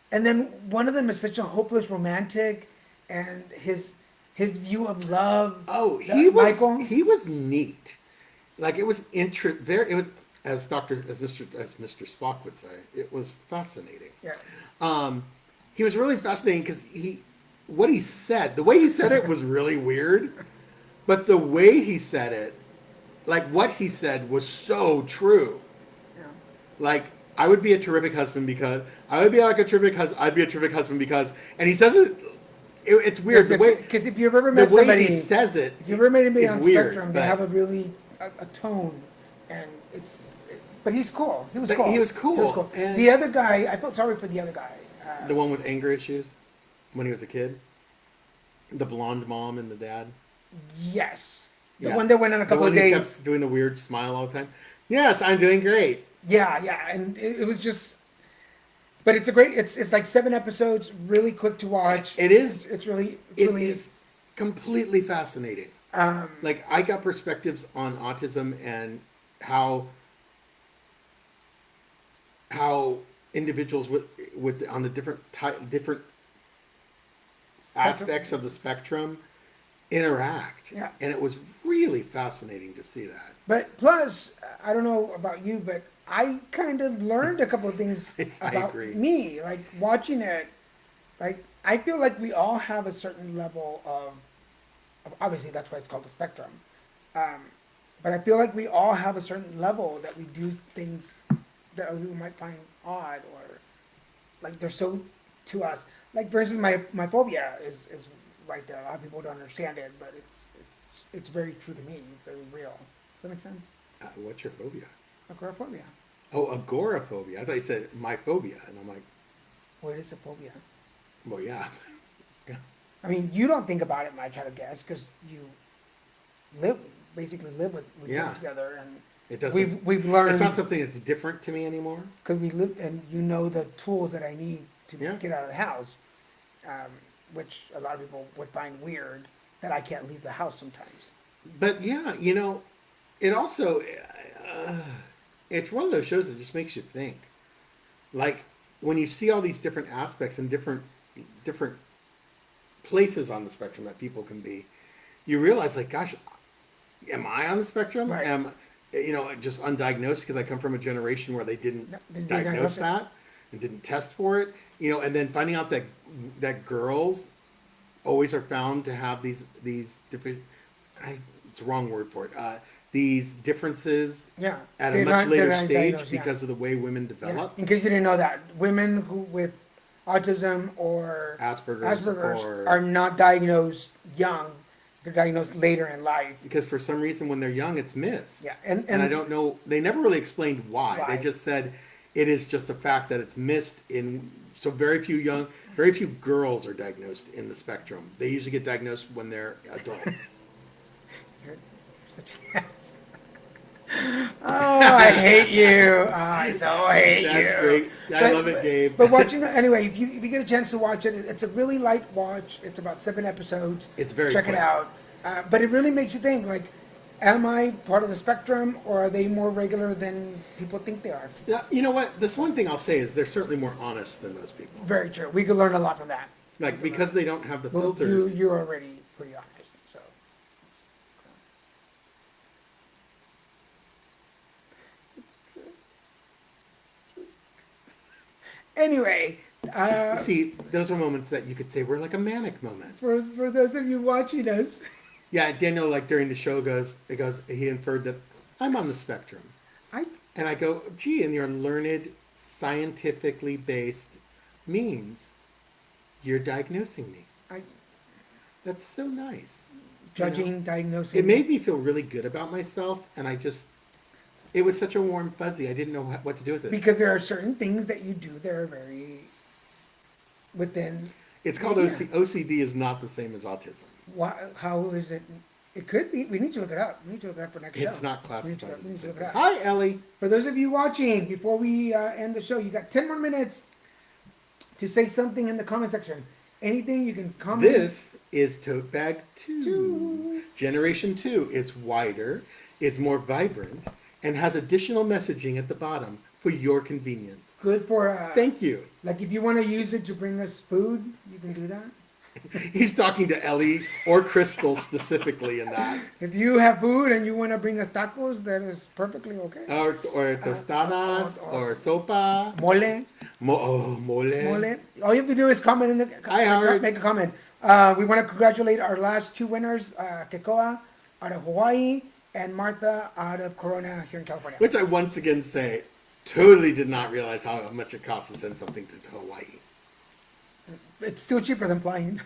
And then one of them is such a hopeless romantic, and his view of love. Oh, Michael. He was neat. Like it was It was as Mr. Spock would say. It was fascinating. Yeah. He was really fascinating because what he said, the way he said it was really weird, but the way he said it, like what he said was so true. Yeah. Like, I would be a terrific husband because, I'd be a terrific husband because, and he says it's weird. Because if you've ever met somebody, he says it, if you've ever met anybody on weird, Spectrum, they have a really, a tone, and but he's cool. He was cool. He was cool. And the other guy, I felt sorry for the other guy. The one with anger issues? When he was a kid? The blonde mom and the dad? Yes. The one that went on a couple of days. Who kept doing the weird smile all the time. Yes, I'm doing great. Yeah. And it was just... But it's a great... It's like 7 episodes, really quick to watch. It is. It's really completely fascinating. Like, I got perspectives on autism and how individuals with on the different aspects of the spectrum interact. Yeah. And it was really fascinating to see that. But plus, I don't know about you, but I kind of learned a couple of things about me. Like watching it, like I feel like we all have a certain level of obviously that's why it's called the spectrum. But I feel like we all have a certain level that we do things that other people might find odd or like they're so to us. Like for instance, my phobia is right there. A lot of people don't understand it, but it's very true to me. It's very real. Does that make sense? What's your phobia? Agoraphobia. Oh, agoraphobia. I thought you said my phobia, and I'm like, what is a phobia? Well, yeah. I mean, you don't think about it much, I would guess, because you basically live with live together, and it doesn't. We've learned. It's not something that's different to me anymore. Because we live, and you know the tools that I need to get out of the house, which a lot of people would find weird that I can't leave the house sometimes. But yeah, it also it's one of those shows that just makes you think. Like when you see all these different aspects and different places on the spectrum that people can be, you realize, like, gosh, am I on the spectrum? Right. Am just undiagnosed because I come from a generation where they didn't Didn't diagnose diagnose it. that and didn't test for it. And then finding out that girls always are found to have these different. It's the wrong word for it. These differences Yeah. at a They're much not- later they're not stage diagnosed, yeah. because of the way women Yeah. develop. In case you didn't know that, women who with autism or Asperger's or- are not diagnosed young. They're diagnosed later in life. Because for some reason, when they're young, it's missed. Yeah, and and I don't know. They never really explained why. Why. They just said it is just a fact that it's missed in. So very few girls are diagnosed in the spectrum. They usually get diagnosed when they're adults. You're such an ass. Oh, I hate you. Oh, I so hate you. That's great. I love it, Gabe. But watching anyway, if you get a chance to watch it, it's a really light watch. It's about 7 episodes. It's very check quick. it out. But it really makes you think, like, am I part of the spectrum, or are they more regular than people think they are? Yeah, you know what? This one thing I'll say is they're certainly more honest than most people. Very true. We could learn a lot from that. Like, because they don't have the Well, filters. you're already pretty honest, so. It's true. Anyway, See, those are moments that you could say were like a manic moment. for those of you watching us, Yeah, Daniel, like during the show, he inferred that I'm on the spectrum. And I go, gee, in your learned, scientifically based means, you're diagnosing me. That's so nice. judging, diagnosing. It made me feel really good about myself, and it was such a warm fuzzy. I didn't know what to do with it. Because there are certain things that you do that are very within. It's called OCD is not the same as autism. How is it? It could be. We need to look it up. We need to look it up for next show. It's not classified. We need to look it up. Hi, Ellie. For those of you watching, before we end the show, you got 10 more minutes to say something in the comment section. Anything you can comment. This is Tote Bag 2. Generation 2. It's wider, it's more vibrant, and has additional messaging at the bottom for your convenience. Good for. Thank you. Like if you want to use it to bring us food, you can do that. He's talking to Ellie or Crystal specifically in that. If you have food and you want to bring us tacos, that is perfectly okay. Or tostadas, or sopa. Mole. Mole. Mole. All you have to do is comment in the. Hi, Howard. Make a comment. We want to congratulate our last 2 winners, Kekoa out of Hawaii and Martha out of Corona here in California. Which I once again say, totally did not realize how much it costs to send something to Hawaii. It's still cheaper than flying.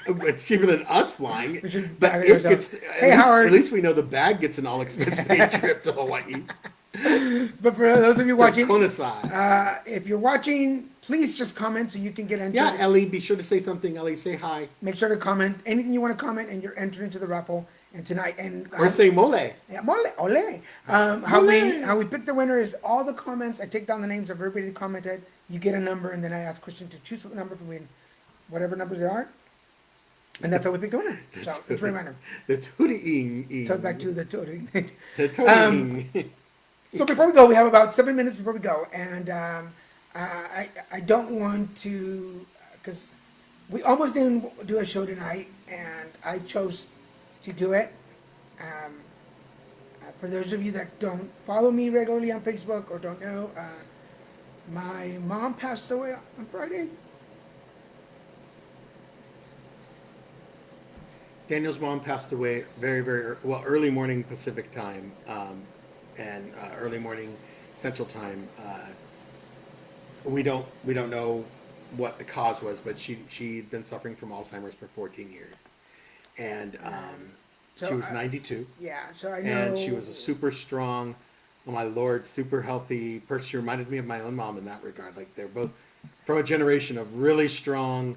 It's cheaper than us flying, We should but bag it it ourselves. gets. Hey, Howard. At least we know the bag gets an all-expense paid trip to Hawaii. But for those of you watching, Konasai. if you're watching, please just comment so you can get entered. Yeah, Ellie, be sure to say something. Ellie, say hi. Make sure to comment anything you want to comment, and you're entered into the raffle. And tonight, and Or say mole. yeah, mole, ole. How we pick the winner is all the comments. I take down the names of everybody that commented. You get a number, and then I ask Christian to choose what number from whatever numbers they are, and that's how we pick the winner. So it's very random. The tooting. So back to the tooting. The tooting. So before we go, we have about 7 minutes before we go, and I don't want to, because we almost didn't do a show tonight, and I chose to do it. For those of you that don't follow me regularly on Facebook or don't know, my mom passed away on Friday. Daniel's mom passed away very early morning Pacific time, and early morning Central time. We don't know what the cause was, but she'd been suffering from Alzheimer's for 14 years, and So she was 92. Yeah, so I know. And she was a super strong, oh my lord, super healthy person. She reminded me of my own mom in that regard. Like they're both from a generation of really strong,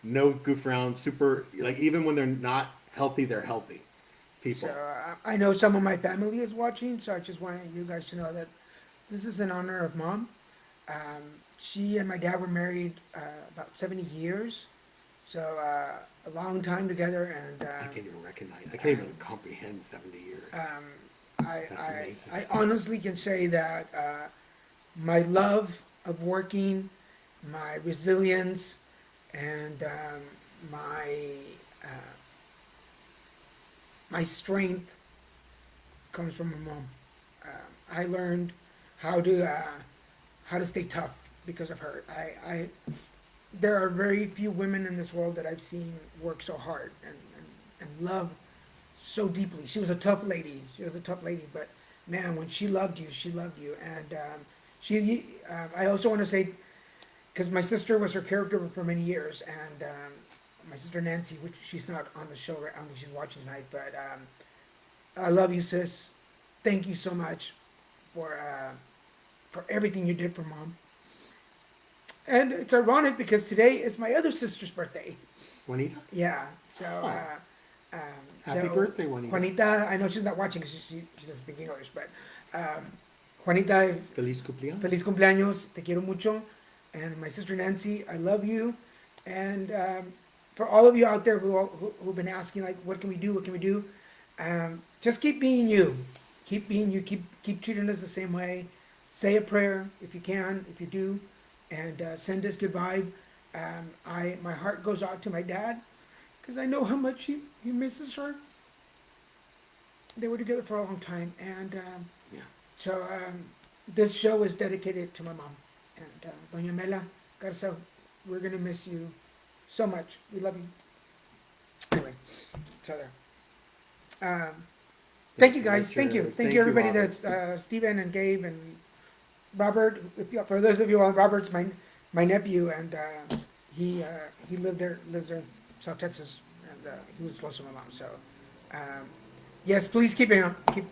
no goof around, super, like even when they're not healthy, they're healthy people. So I know some of my family is watching, so I just wanted you guys to know that this is in honor of Mom. She and my dad were married about 70 years, so a long time together. And I can't even recognize, I can't even comprehend 70 years. That's amazing. I honestly can say that my love of working, my resilience, and my my strength comes from my mom. I learned how to stay tough because of her. There are very few women in this world that I've seen work so hard and love so deeply. She was a tough lady. She was a tough lady, but man, when she loved you, she loved you. And I also want to say, because my sister was her caregiver for many years, and my sister Nancy, which she's not on the show right now, she's watching tonight, but I love you, sis. Thank you so much for everything you did for mom. And it's ironic because today is my other sister's birthday. Juanita? Yeah. So, Happy birthday, Juanita. Juanita, I know she's not watching because she doesn't speak English, but Juanita, Feliz cumpleaños. feliz cumpleaños, te quiero mucho. And my sister Nancy, I love you. And for all of you out there who've been asking, like, what can we do? What can we do? Just keep being you. Keep being you. Keep treating us the same way. Say a prayer if you can, if you do, and send us good vibe. My heart goes out to my dad because I know how much he misses her. They were together for a long time, and Yeah. so this show is dedicated to my mom and Doña Mela Garza. We're gonna miss you so much. We love you. Anyway, so there. Thank you guys. Thank you. Thank you everybody. Robert. That's Stephen and Gabe and Robert. For those of you on, Robert's my nephew, and he lives there in South Texas, and he was close to my mom. So yes, please keep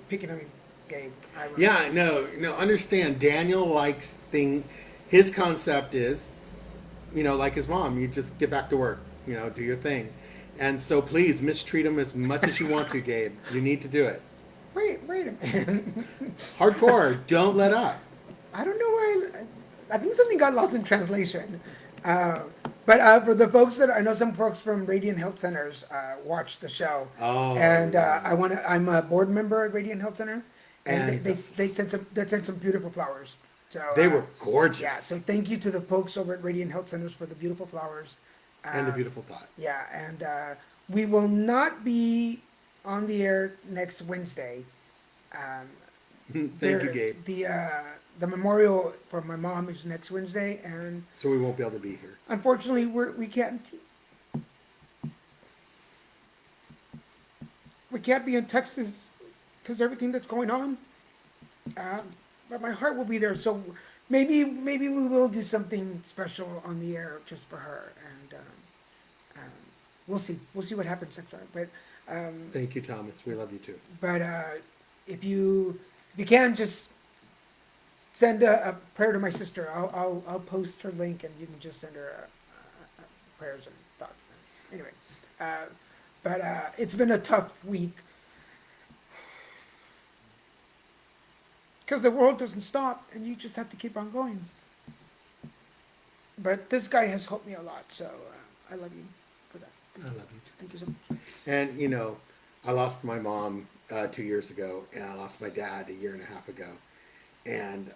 picking on me, Gabe. Yeah, no. Understand, Daniel likes his concept is, like his mom, you just get back to work, do your thing. And so please mistreat him as much as you want to, Gabe. You need to do it. Wait a minute. Hardcore, don't let up. I don't know why. I think something got lost in translation. But for the folks I know some folks from Radiant Health Centers watch the show. Oh. And I'm a board member at Radiant Health Center, and they sent some beautiful flowers. So They were gorgeous. Yeah. So thank you to the folks over at Radiant Health Centers for the beautiful flowers. And a beautiful thought. Yeah, and we will not be on the air next Wednesday. Thank you, Gabe. The memorial for my mom is next Wednesday, and So we won't be able to be here. unfortunately we can't be in Texas because everything that's going on. But my heart will be there, so maybe we will do something special on the air just for her, and we'll see what happens next time. But Thank you, Thomas. We love you too. but if you can, just send a prayer to my sister. I'll post her link, and you can just send her prayers and thoughts. Anyway, but it's been a tough week because the world doesn't stop, and you just have to keep on going. But this guy has helped me a lot, so I love you for that. I love you too. Thank you so much. And, I lost my mom 2 years ago, and I lost my dad a year and a half ago. And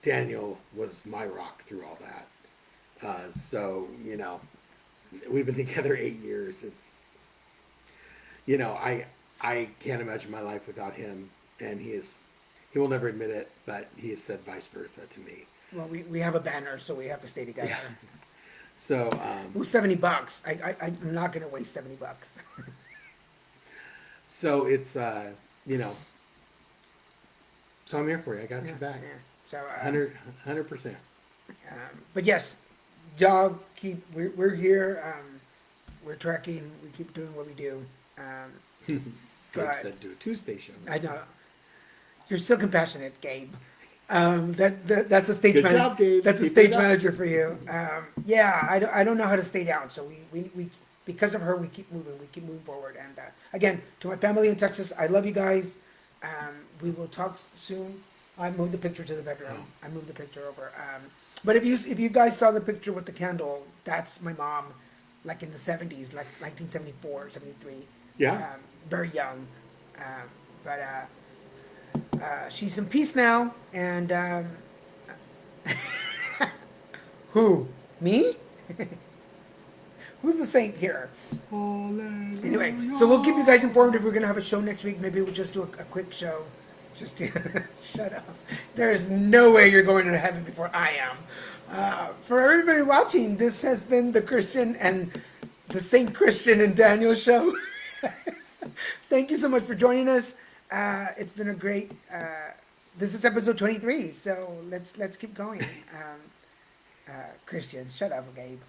Daniel was my rock through all that. So, we've been together 8 years. It's, I can't imagine my life without him. And he will never admit it, but he has said vice versa to me. Well, we have a banner, so we have to stay together. Yeah. So, It was $70. I'm not gonna waste $70. so it's, so I'm here for you. I got Yeah, your back. yeah. So 100%. but yes, y'all we're here. We're tracking. We keep doing what we do. Gabe But said do a Tuesday show. I know you're so compassionate, Gabe. That's a stage Good manager. job, Gabe. That's a Keep stage it up. manager for you. Yeah, I don't know how to stay down. So we because of her, we keep moving. We keep moving forward. And again, to my family in Texas, I love you guys. We will talk soon. I moved the picture to the bedroom. I moved the picture over. But if you guys saw the picture with the candle, that's my mom, like in the 70s, like 1974, 73. Yeah. Very young. But she's in peace now. And who? Me? Who's the saint here? Hallelujah. Anyway, so we'll keep you guys informed if we're gonna have a show next week. Maybe we'll just do a quick show. Just to shut up. There is no way you're going to heaven before I am. For everybody watching, this has been the Christian and the Saint Christian and Daniel show. Thank you so much for joining us. It's been a great. This is episode 23, so let's keep going. Christian, shut up, Gabe.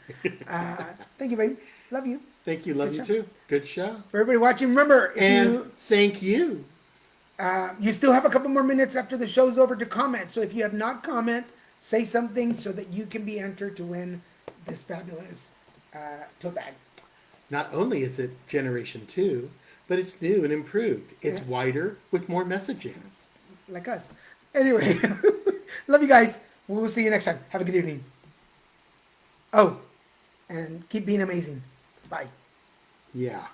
Thank you, babe. Love you. Thank you. Love Good you show. too. Good show. For everybody watching, remember, if Thank you. you still have a couple more minutes after the show's over to comment. So if you have not comment, say something so that you can be entered to win this fabulous tote bag. Not only is it Generation 2, but it's new and improved. It's wider with more messaging. Like us. Anyway, love you guys. We'll see you next time. Have a good evening. Oh, and keep being amazing. Bye. Yeah.